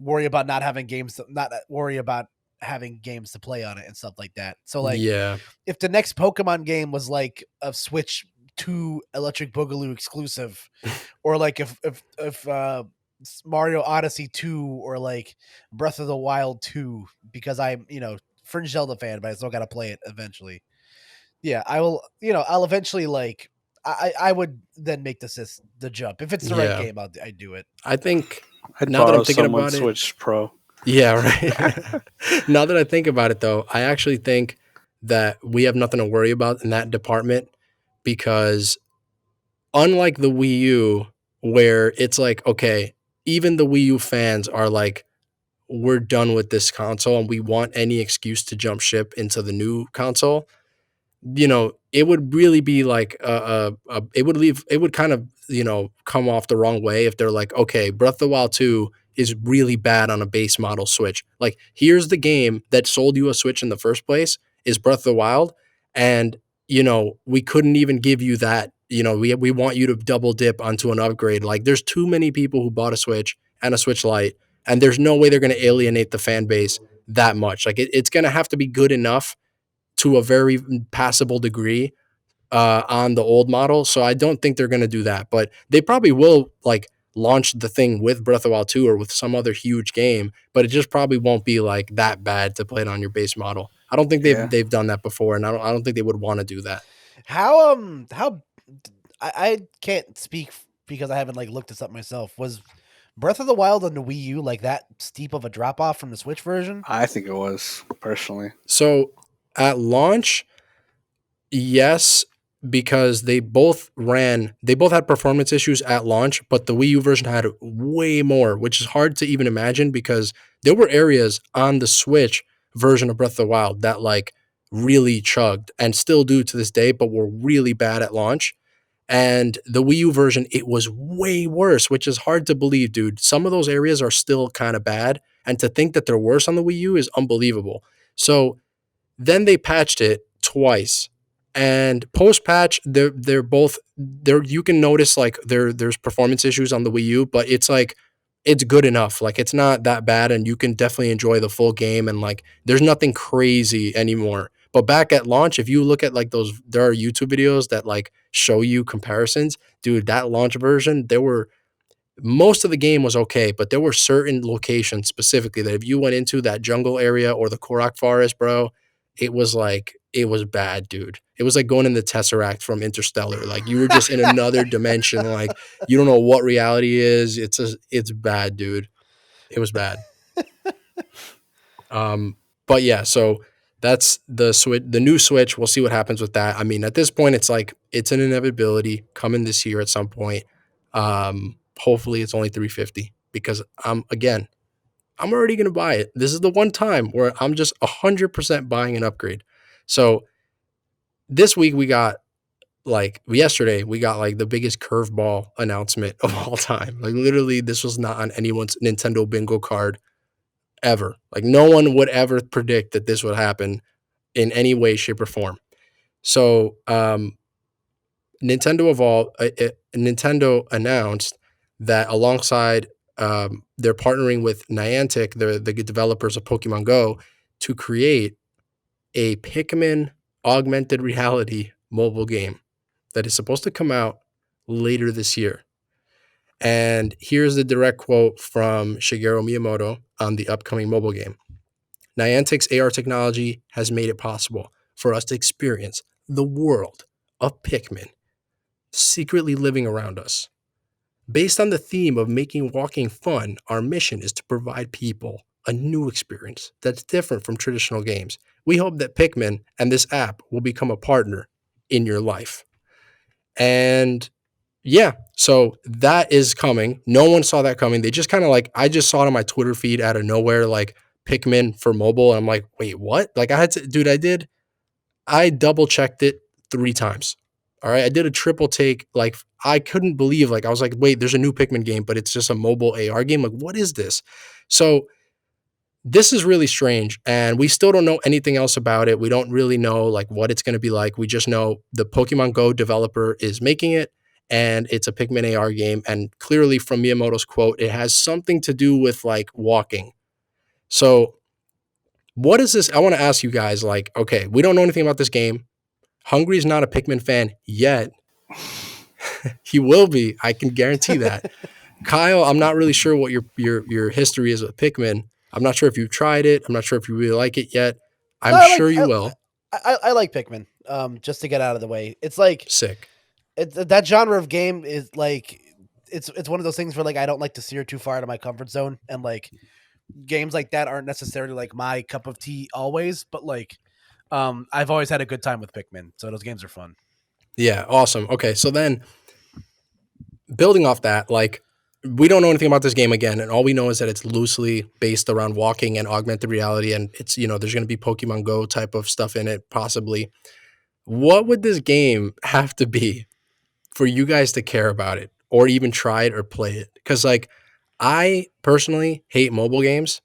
worry about not having not worry about having games to play on it and stuff like that. So like, if the next Pokemon game was like a Switch 2 Electric Boogaloo exclusive, or like if Mario Odyssey 2 or like Breath of the Wild 2, because I'm, Fringe Zelda fan, but I still got to play it eventually. Yeah, I will, I'll eventually like, I would then make the jump. If it's the right game, I'd do it. I think I'd now that borrow I'm thinking someone's about it, Switch Pro. yeah, right. Now that I think about it, though, I actually think that we have nothing to worry about in that department, because unlike the Wii U, where it's like, okay, even the Wii U fans are like, we're done with this console and we want any excuse to jump ship into the new console. It would really be like it would kind of, come off the wrong way if they're like, okay, Breath of the Wild 2 is really bad on a base model Switch. Like, here's the game that sold you a Switch in the first place is Breath of the Wild, and we couldn't even give you that. We want you to double dip onto an upgrade. Like, there's too many people who bought a Switch and a Switch Lite, and there's no way they're going to alienate the fan base that much. Like, it's going to have to be good enough to a very passable degree on the old model. So I don't think they're going to do that, but they probably will like launch the thing with Breath of the Wild 2 or with some other huge game, but it just probably won't be like that bad to play it on your base model. I don't think they've done that before, and I don't think they would want to do that. How I can't speak because I haven't like looked this up myself. Was Breath of the Wild on the Wii U like that steep of a drop off from the Switch version? I think it was, personally. So at launch, yes, because they both had performance issues at launch, but the Wii U version had way more, which is hard to even imagine, because there were areas on the Switch version of Breath of the Wild that like really chugged and still do to this day, but were really bad at launch. And the Wii U version, it was way worse, which is hard to believe, dude. Some of those areas are still kind of bad, and to think that they're worse on the Wii U is unbelievable. So then they patched it twice, and post patch, they're both there. You can notice like there's performance issues on the Wii U, but it's like it's good enough. Like, it's not that bad, and you can definitely enjoy the full game. And like, there's nothing crazy anymore. But back at launch, if you look at like there are YouTube videos that like show you comparisons, dude. That launch version, most of the game was okay, but there were certain locations specifically that if you went into that jungle area or the Korok Forest, bro, it was bad, dude. It was like going in the Tesseract from Interstellar. Like, you were just in another dimension. Like, you don't know what reality is. It's bad, dude. It was bad. But yeah, so that's the Switch, the new Switch. We'll see what happens with that. I mean, at this point, it's like it's an inevitability coming this year at some point. Hopefully, it's only $350, because I'm already gonna buy it. This is the one time where I'm just 100% buying an upgrade. So this week yesterday we got like the biggest curveball announcement of all time. Like, literally, this was not on anyone's Nintendo bingo card ever. Like, no one would ever predict that this would happen in any way, shape, or form. So Nintendo announced that alongside they're partnering with Niantic, the developers of Pokemon Go, to create a Pikmin augmented reality mobile game that is supposed to come out later this year. And here's the direct quote from Shigeru Miyamoto on the upcoming mobile game. Niantic's AR technology has made it possible for us to experience the world of Pikmin secretly living around us. Based on the theme of making walking fun, our mission is to provide people a new experience that's different from traditional games. We hope that Pikmin and this app will become a partner in your life. And yeah, so that is coming. No one saw that coming. They just kind of like, I just saw it on my Twitter feed out of nowhere, like Pikmin for mobile. And I'm like, wait, what? Like I double checked it 3 times. All right. I did a triple take. Like I couldn't believe, like, I was like, wait, there's a new Pikmin game, but it's just a mobile AR game. Like, what is this? So this is really strange. And we still don't know anything else about it. We don't really know like what it's going to be like. We just know the Pokemon Go developer is making it. And it's a Pikmin AR game. And clearly from Miyamoto's quote, it has something to do with like walking. So what is this? I want to ask you guys, like, okay, we don't know anything about this game. Hungry's not a Pikmin fan yet. He will be. I can guarantee that. Kyle, I'm not really sure what your history is with Pikmin. I'm not sure if you've tried it. I'm not sure if you really like it yet. I'm sure you will. I like Pikmin. Just to get out of the way, it's like Sick. That genre of game is like it's one of those things where like I don't like to steer too far out of my comfort zone, and like games like that aren't necessarily like my cup of tea always, but like I've always had a good time with Pikmin, so those games are fun. Yeah, awesome. Okay, so then building off that, like we don't know anything about this game again, and all we know is that it's loosely based around walking and augmented reality, and it's, you know, there's going to be Pokemon Go type of stuff in it, possibly. What would this game have to be for you guys to care about it or even try it or play it? Because like I personally hate mobile games,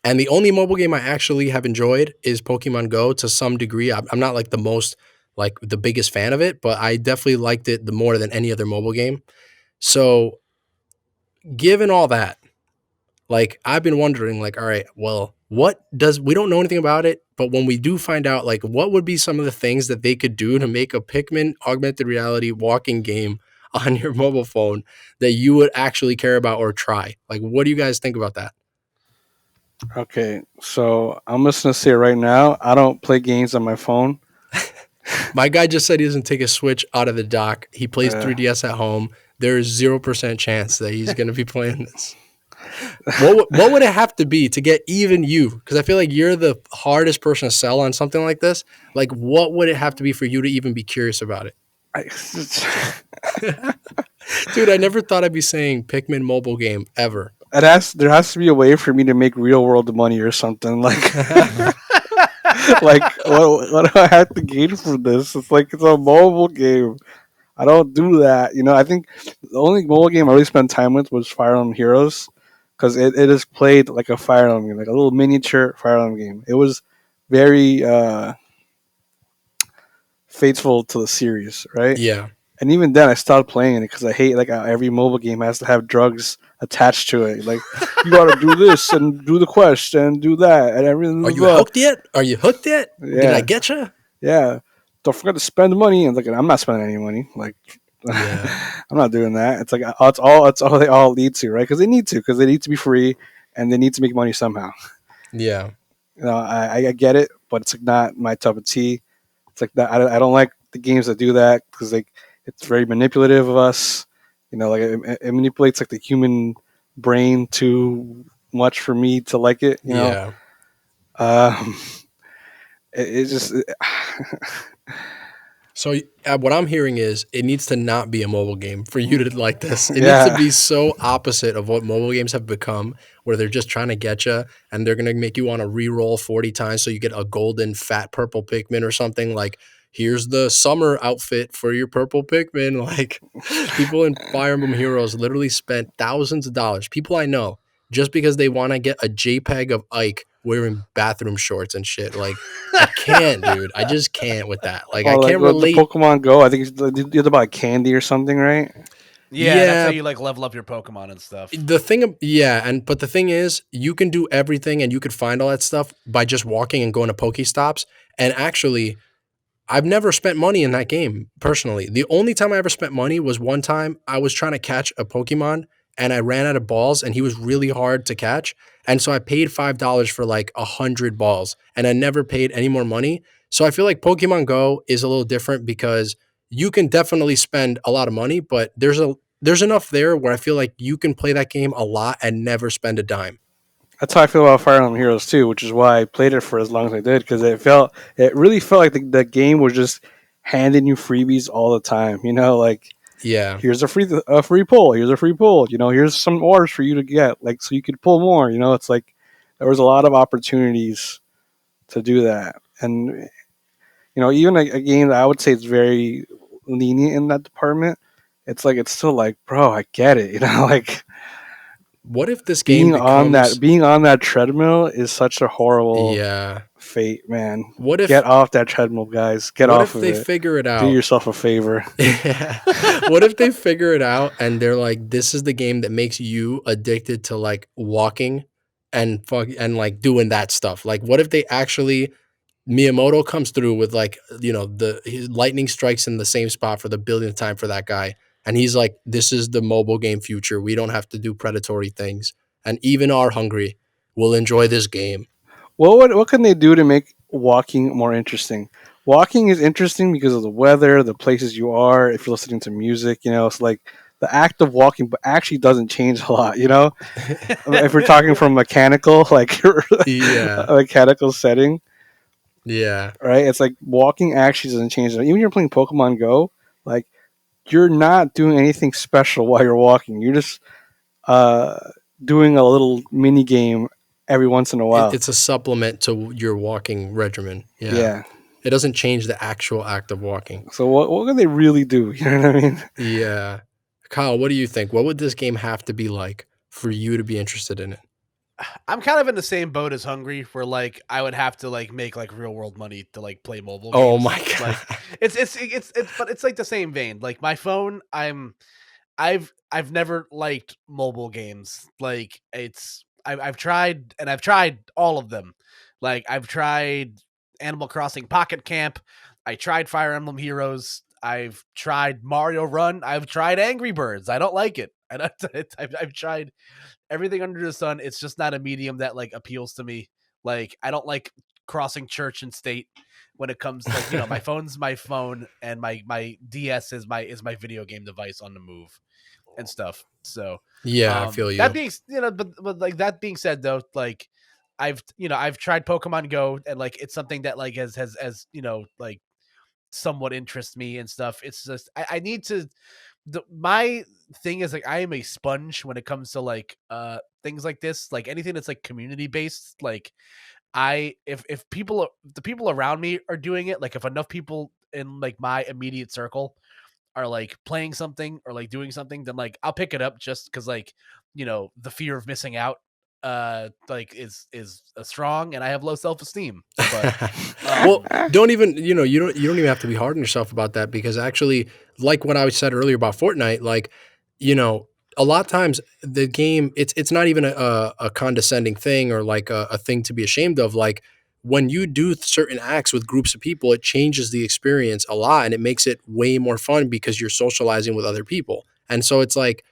and the only mobile game I actually have enjoyed is Pokemon Go to some degree. I'm not like the biggest fan of it, but I definitely liked it the more than any other mobile game. So given all that, like I've been wondering, like, all right, well, we don't know anything about it, but when we do find out, like, what would be some of the things that they could do to make a Pikmin augmented reality walking game on your mobile phone that you would actually care about or try? Like, what do you guys think about that? Okay, so I'm just gonna say right now, I don't play games on my phone. My guy just said he doesn't take a Switch out of the dock. He plays 3DS at home. There is 0% chance that he's going to be playing this. What would it have to be to get even you? Because I feel like you're the hardest person to sell on something like this. Like, what would it have to be for you to even be curious about it? Dude, I never thought I'd be saying Pikmin mobile game ever. There has to be a way for me to make real world money or something. Like, like what do I have to gain from this? It's like it's a mobile game. I don't do that. You know, I think the only mobile game I really spent time with was Fire Emblem Heroes, because it is played like a Fire Emblem game, like a little miniature Fire Emblem game. It was very faithful to the series, right? Yeah. And even then, I stopped playing it because I hate like every mobile game has to have drugs attached to it. Like you got to do this and do the quest and do that and everything. Are you hooked yet? Are you hooked yet? Yeah. Did I get you? Yeah. Don't forget to spend the money. And like, I'm not spending any money. Like, yeah. I'm not doing that. It's like it's all they all lead to, right? Because they need to be free and they need to make money somehow. Yeah. You know, I get it, but it's like not my cup of tea. It's like that. I don't like the games that do that because like it's very manipulative of us. You know, like it manipulates like the human brain too much for me to like it. You know? Yeah. It just. So what I'm hearing is it needs to not be a mobile game for you to like this. It needs to be so opposite of what mobile games have become, where they're just trying to get you and they're going to make you want to re-roll 40 times so you get a golden fat purple Pikmin or something. Like, here's the summer outfit for your purple Pikmin. Like, people in Fire Emblem Heroes literally spent thousands of dollars, people I know, just because they want to get a JPEG of Ike wearing bathroom shorts and shit. Like, I can't, dude. I just can't with that. Like, I can't relate. The Pokemon Go, I think you have to buy candy or something, right? Yeah, that's how you like level up your Pokemon and stuff. But the thing is, you can do everything and you could find all that stuff by just walking and going to Pokestops. And actually, I've never spent money in that game personally. The only time I ever spent money was one time I was trying to catch a Pokemon and I ran out of balls and he was really hard to catch. And so I paid $5 for like 100 balls and I never paid any more money. So I feel like Pokemon Go is a little different because you can definitely spend a lot of money, but there's enough there where I feel like you can play that game a lot and never spend a dime. That's how I feel about Fire Emblem Heroes too, which is why I played it for as long as I did, because it really felt like the game was just handing you freebies all the time. You know, like Yeah. here's a free pull, here's a free pull. You know, here's some orders for you to get, like so you could pull more. You know, it's like there was a lot of opportunities to do that, and you know, even a game that I would say is very lenient in that department. It's like it's still like, bro, I get it. You know, like. What if this game Being on that treadmill is such a horrible fate, man. What if get off that treadmill, guys? Get off of it. What if they figure it out? Do yourself a favor. What if they figure it out and they're like, this is the game that makes you addicted to like walking and like doing that stuff? Like, what if they actually Miyamoto comes through with like, you know, his lightning strikes in the same spot for the billionth time for that guy. And he's like, this is the mobile game future. We don't have to do predatory things. And even Arhungry will enjoy this game. What can they do to make walking more interesting? Walking is interesting because of the weather, the places you are, if you're listening to music, you know, it's like the act of walking but actually doesn't change a lot, you know? If we're talking from mechanical, like a mechanical setting. Yeah. Right? It's like walking actually doesn't change. Even when you're playing Pokemon Go, like you're not doing anything special while you're walking. You're just doing a little mini game every once in a while. It's a supplement to your walking regimen. Yeah. It doesn't change the actual act of walking. So what can they really do? You know what I mean? Yeah. Kyle, what do you think? What would this game have to be like for you to be interested in it? I'm kind of in the same boat as Hungry, where like I would have to like make like real world money to like play mobile games. Oh my god! Like, but it's like the same vein. Like my phone, I've never liked mobile games. Like I've tried all of them. Like I've tried Animal Crossing Pocket Camp. I tried Fire Emblem Heroes. I've tried Mario Run. I've tried Angry Birds. I don't like it. I've tried everything under the sun. It's just not a medium that like appeals to me. Like I don't like crossing church and state when it comes like, you know, my phone's my phone and my DS is my video game device on the move and stuff. So I feel you. That being, you know, but like that being said though, like I've tried Pokemon Go and like it's something that like has you know, like somewhat interests me and stuff. It's just I need to my thing is like I am a sponge when it comes to like things like this, like anything that's like community based. Like if the people around me are doing it, like if enough people in like my immediate circle are like playing something or like doing something, then like I'll pick it up just because like, you know, the fear of missing out like is strong and I have low self-esteem. But well, don't even, you don't even have to be hard on yourself about that, because actually, like what I said earlier about Fortnite, like, you know, a lot of times the game, it's not even a condescending thing or like a thing to be ashamed of. Like when you do certain acts with groups of people, it changes the experience a lot and it makes it way more fun because you're socializing with other people. And so it's like,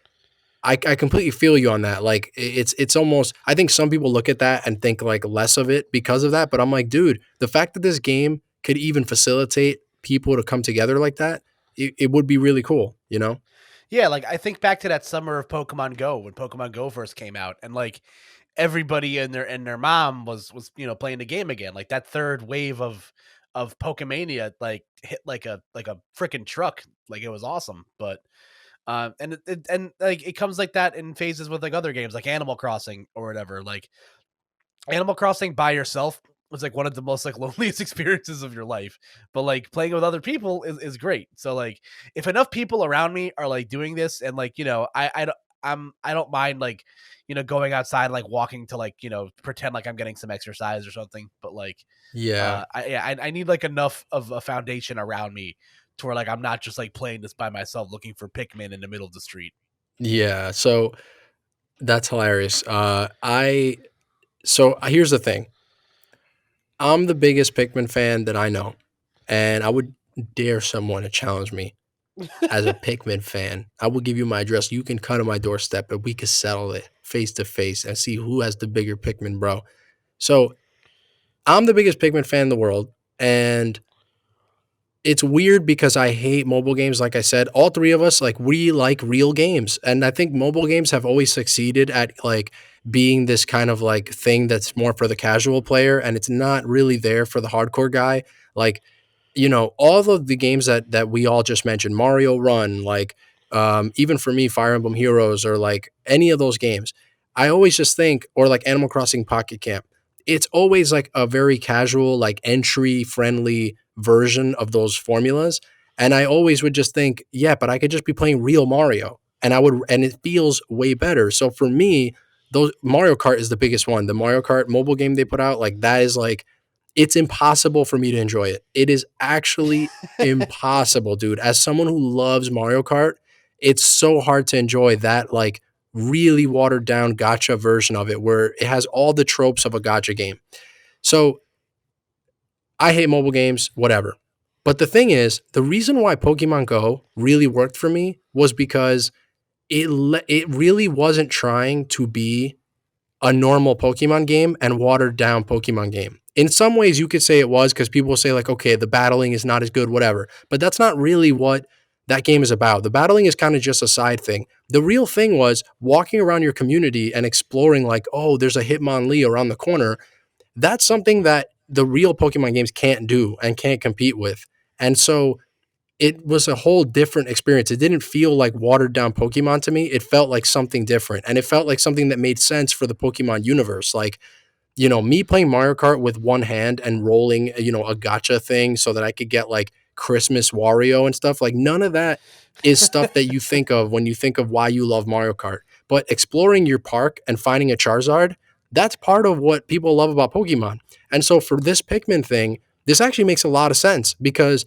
I completely feel you on that. Like it's almost, I think some people look at that and think like less of it because of that. But I'm like, dude, the fact that this game could even facilitate people to come together like that, it would be really cool, you know? Yeah, like I think back to that summer of Pokemon Go when Pokemon Go first came out, and like everybody and their mom was you know playing the game again. Like that third wave of Pokemania like hit like a freaking truck. Like it was awesome, but and like it comes like that in phases with like other games like Animal Crossing or whatever. Like Animal Crossing by yourself was like one of the most like loneliest experiences of your life, but like playing with other people is great. So like if enough people around me are like doing this and like, you know, I don't mind like, you know, going outside, like walking to like, you know, pretend like I'm getting some exercise or something, but like, I need like enough of a foundation around me to where like I'm not just like playing this by myself looking for Pikmin in the middle of the street. Yeah, so that's hilarious. So here's the thing. I'm the biggest Pikmin fan that I know, and I would dare someone to challenge me as a Pikmin fan. I will give you my address. You can come to my doorstep, and we can settle it face to face and see who has the bigger Pikmin, bro. So I'm the biggest Pikmin fan in the world, and it's weird because I hate mobile games. Like I said, all three of us, like, we like real games. And I think mobile games have always succeeded at like being this kind of like thing that's more for the casual player. And it's not really there for the hardcore guy. Like, all of the games that we all just mentioned, Mario Run, like, even for me, Fire Emblem Heroes, or like any of those games, I always just think, or like Animal Crossing Pocket Camp, it's always like a very casual, like entry friendly version of those formulas. And I always would just think, yeah, but I could just be playing real Mario, and it feels way better. So for me, those Mario Kart is the biggest one. The Mario Kart mobile game they put out, like, that is like, it's impossible for me to enjoy it. It is actually impossible, dude. As someone who loves Mario Kart, it's so hard to enjoy that like really watered down gacha version of it where it has all the tropes of a gacha game. So I hate mobile games, whatever. But the thing is, the reason why Pokemon Go really worked for me was because it really wasn't trying to be a normal Pokemon game and watered down Pokemon game. In some ways, you could say it was, because people will say like, okay, the battling is not as good, whatever. But that's not really what that game is about. The battling is kind of just a side thing. The real thing was walking around your community and exploring like, oh, there's a Hitmonlee around the corner. That's something that the real Pokemon games can't do and can't compete with. And so it was a whole different experience. It didn't feel like watered down Pokemon to me. It felt like something different. And it felt like something that made sense for the Pokemon universe. Like, me playing Mario Kart with one hand and rolling, a gacha thing so that I could get like Christmas Wario and stuff. Like, none of that is stuff that you think of when you think of why you love Mario Kart. But exploring your park and finding a Charizard, that's part of what people love about Pokemon. And so for this Pikmin thing, this actually makes a lot of sense, because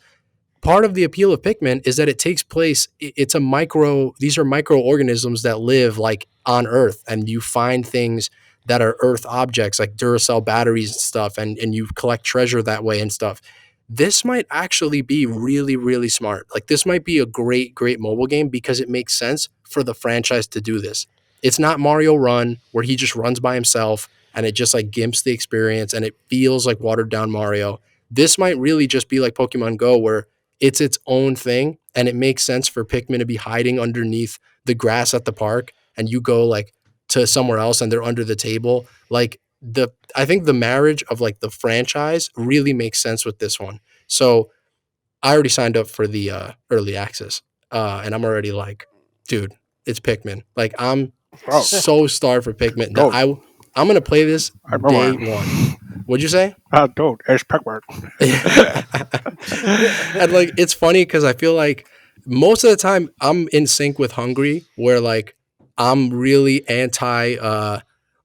part of the appeal of Pikmin is that it takes place, these are microorganisms that live like on Earth, and you find things that are Earth objects like Duracell batteries and stuff, and you collect treasure that way and stuff. This might actually be really, really smart. Like, this might be a great, great mobile game because it makes sense for the franchise to do this. It's not Mario Run where he just runs by himself and it just like gimps the experience and it feels like watered down Mario. This might really just be like Pokemon Go, where it's its own thing, and it makes sense for Pikmin to be hiding underneath the grass at the park, and you go like to somewhere else and they're under the table. Like, I think the marriage of like the franchise really makes sense with this one. So I already signed up for the early access, and I'm already like, dude, it's Pikmin. Like, I'm so starved for Pikmin. That I'm gonna play this day one. What'd you say? Dude, it's Pikmin. And like, it's funny because I feel like most of the time I'm in sync with Hungry, where like I'm really anti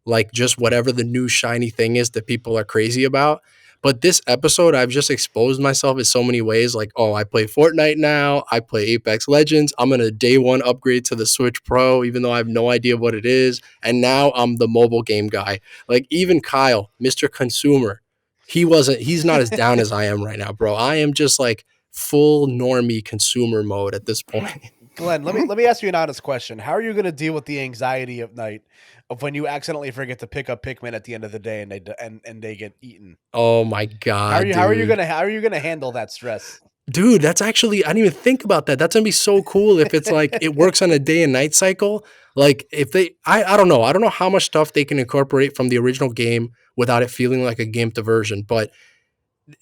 like just whatever the new shiny thing is that people are crazy about. But this episode, I've just exposed myself in so many ways. Like, oh, I play Fortnite now. I play Apex Legends. I'm gonna day one upgrade to the Switch Pro, even though I have no idea what it is. And now I'm the mobile game guy. Like, even Kyle, Mr. Consumer, he's not as down as I am right now, bro. I am just like full normie consumer mode at this point. Glenn, let me ask you an honest question. How are you going to deal with the anxiety of night of when you accidentally forget to pick up Pikmin at the end of the day and they get eaten? Oh my god! How are you gonna handle that stress? Dude, that's actually, I didn't even think about that. That's gonna be so cool if it's like it works on a day and night cycle. Like, if I don't know. I don't know how much stuff they can incorporate from the original game without it feeling like a gimped version. But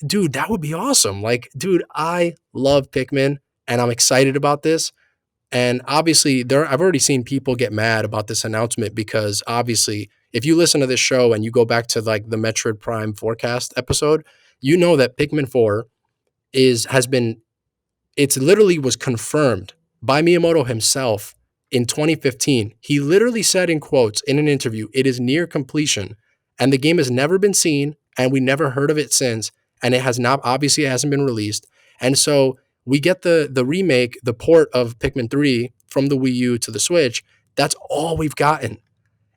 dude, that would be awesome. Like, dude, I love Pikmin and I'm excited about this. And obviously, I've already seen people get mad about this announcement, because obviously, if you listen to this show and you go back to like the Metroid Prime forecast episode, you know that Pikmin 4 it's literally was confirmed by Miyamoto himself in 2015. He literally said in quotes in an interview, it is near completion and the game has never been seen and we never heard of it since. And it hasn't been released. And so we get the remake, the port of Pikmin 3 from the Wii U to the Switch. That's all we've gotten.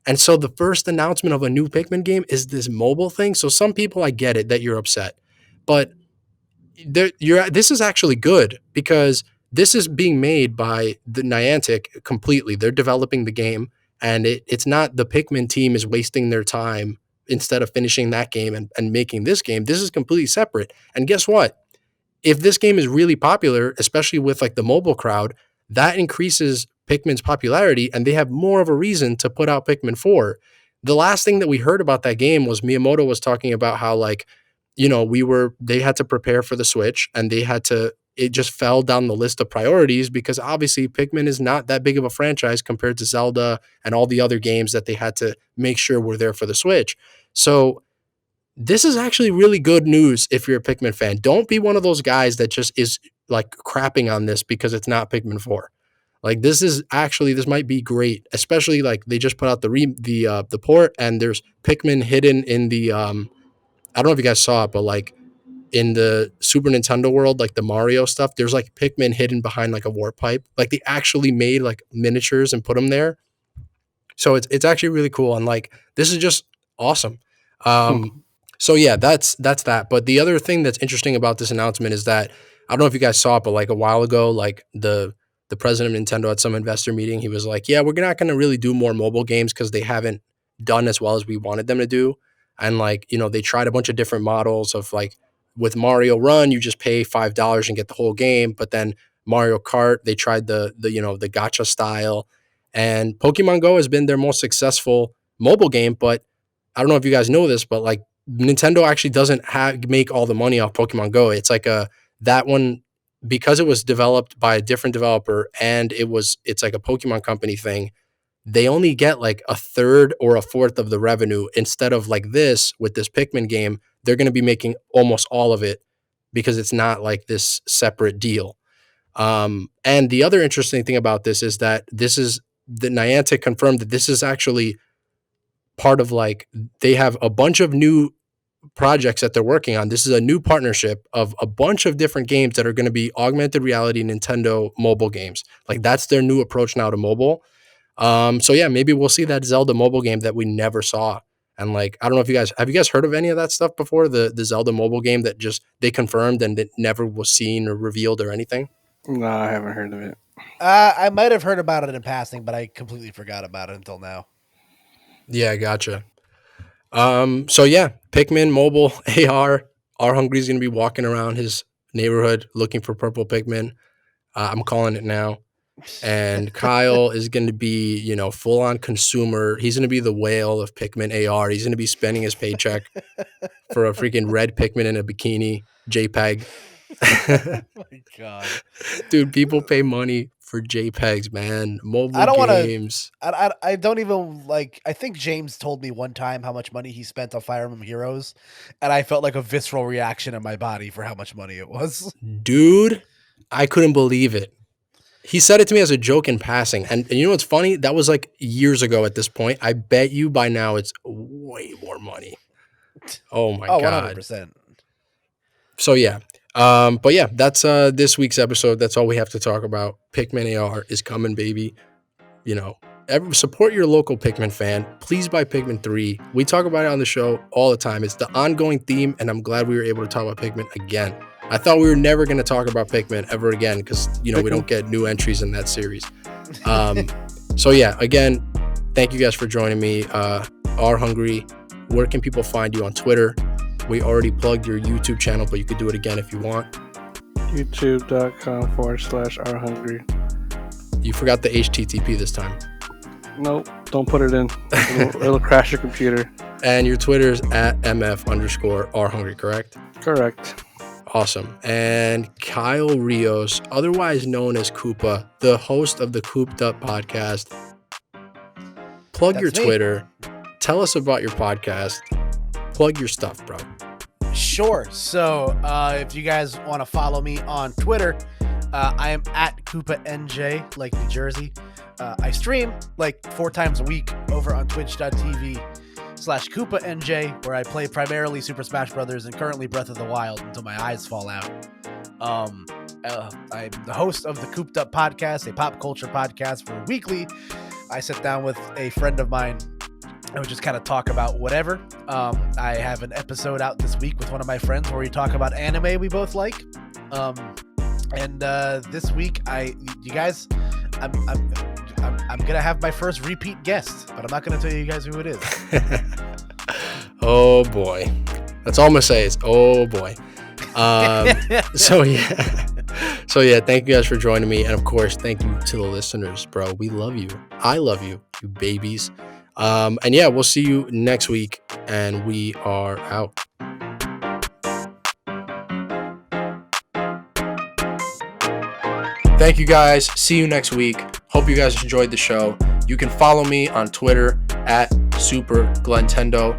And so the first announcement of a new Pikmin game is this mobile thing. So some people, I get it that you're upset, but this is actually good because this is being made by the Niantic completely. They're developing the game, and it's not the Pikmin team is wasting their time instead of finishing that game and making this game. This is completely separate. And guess what? If this game is really popular, especially with like the mobile crowd, that increases Pikmin's popularity, and they have more of a reason to put out Pikmin 4. The last thing that we heard about that game was Miyamoto was talking about how, like, they had to prepare for the Switch, and it just fell down the list of priorities because obviously Pikmin is not that big of a franchise compared to Zelda and all the other games that they had to make sure were there for the Switch. So this is actually really good news if you're a Pikmin fan. Don't be one of those guys that just is like crapping on this because it's not Pikmin 4. Like, this might be great, especially like they just put out the port, and there's Pikmin hidden in the I don't know if you guys saw it, but like in the Super Nintendo world, like the Mario stuff, there's like Pikmin hidden behind like a warp pipe. Like, they actually made like miniatures and put them there. So it's actually really cool, and like this is just awesome. So yeah, that's that. But the other thing that's interesting about this announcement is that I don't know if you guys saw it, but like a while ago, like the president of Nintendo at some investor meeting, he was like, "Yeah, we're not going to really do more mobile games because they haven't done as well as we wanted them to do." And like, they tried a bunch of different models of like with Mario Run, you just pay $5 and get the whole game. But then Mario Kart, they tried the gacha style, and Pokemon Go has been their most successful mobile game. But I don't know if you guys know this, but like Nintendo actually doesn't make all the money off Pokemon Go. It's like that one, because it was developed by a different developer and it's like a Pokemon company thing. They only get like a third or a fourth of the revenue instead of like this with this Pikmin game. They're going to be making almost all of it because it's not like this separate deal. And the other interesting thing about this is that the Niantic confirmed that this is actually part of like, they have a bunch of new projects that they're working on. This is a new partnership of a bunch of different games that are going to be augmented reality Nintendo mobile games. Like, that's their new approach now to mobile. So yeah, maybe we'll see that Zelda mobile game that we never saw. And like, I don't know if have you guys heard of any of that stuff before? The Zelda mobile game that just they confirmed and it never was seen or revealed or anything? No, I haven't heard of it. I might have heard about it in passing, but I completely forgot about it until now. Yeah, gotcha. So yeah, Pikmin mobile AR. Arhungry is going to be walking around his neighborhood looking for purple Pikmin. I'm calling it now. And Kyle is going to be, full on consumer. He's going to be the whale of Pikmin AR. He's going to be spending his paycheck for a freaking red Pikmin in a bikini JPEG. Oh my God, dude, people pay money for JPEGs, man. Mobile games. I don't even like. I think James told me one time how much money he spent on Fire Emblem Heroes, and I felt like a visceral reaction in my body for how much money it was. Dude, I couldn't believe it. He said it to me as a joke in passing. And you know what's funny? That was like years ago at this point. I bet you by now it's way more money. Oh my God. 100%. So yeah. But yeah, that's this week's episode. That's all we have to talk about. Pikmin AR is coming, baby. Support your local Pikmin fan. Please buy Pikmin 3. We talk about it on the show all the time. It's the ongoing theme, and I'm glad we were able to talk about Pikmin again. I thought we were never going to talk about Pikmin ever again because, we don't get new entries in that series. So yeah, again, thank you guys for joining me. Arhungry, where can people find you on Twitter? We already plugged your YouTube channel, but you could do it again if you want. YouTube.com/Arhungry. You forgot the HTTP this time. Nope, don't put it in. It'll crash your computer. And your Twitter's at MF_Arhungry, correct? Correct. Awesome. And Kyle Rios, otherwise known as Koopa, the host of the Koop'd Up Podcast. Plug your Twitter. Tell us about your podcast. Plug your stuff, bro. Sure. So if you guys want to follow me on Twitter, I am at KoopaNJ, like New Jersey. I stream like 4 times a week over on twitch.tv/KoopaNJ, where I play primarily Super Smash Brothers and currently Breath of the Wild until my eyes fall out. I'm the host of the Koop'd Up Podcast, a pop culture podcast where weekly I sit down with a friend of mine and we just kind of talk about whatever. I have an episode out this week with one of my friends where we talk about anime we both like. And this week, I'm gonna have my first repeat guest, but I'm not gonna tell you guys who it is. Oh boy, that's all I'm gonna say is oh boy. So yeah, thank you guys for joining me, and of course, thank you to the listeners, bro. We love you. I love you, you babies. And yeah, we'll see you next week, and we are out. Thank you guys. See you next week. Hope you guys enjoyed the show. You can follow me on Twitter at Super Glentendo.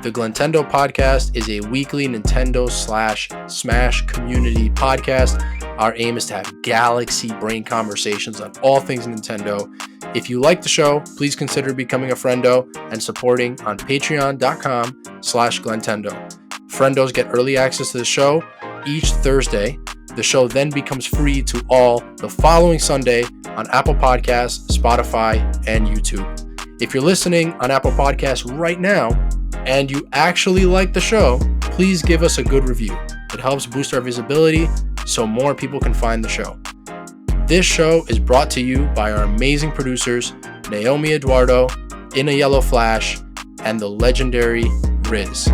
The Glentendo Podcast is a weekly Nintendo / Smash community podcast. Our aim is to have galaxy brain conversations on all things Nintendo. If you like the show, please consider becoming a friendo and supporting on patreon.com/Glentendo. Friendos get early access to the show each Thursday. The show then becomes free to all the following Sunday on Apple Podcasts, Spotify, and YouTube. If you're listening on Apple Podcasts right now and you actually like the show, please give us a good review. It helps boost our visibility so more people can find the show. This show is brought to you by our amazing producers, Naomi Eduardo, In a Yellow Flash, and the legendary Riz.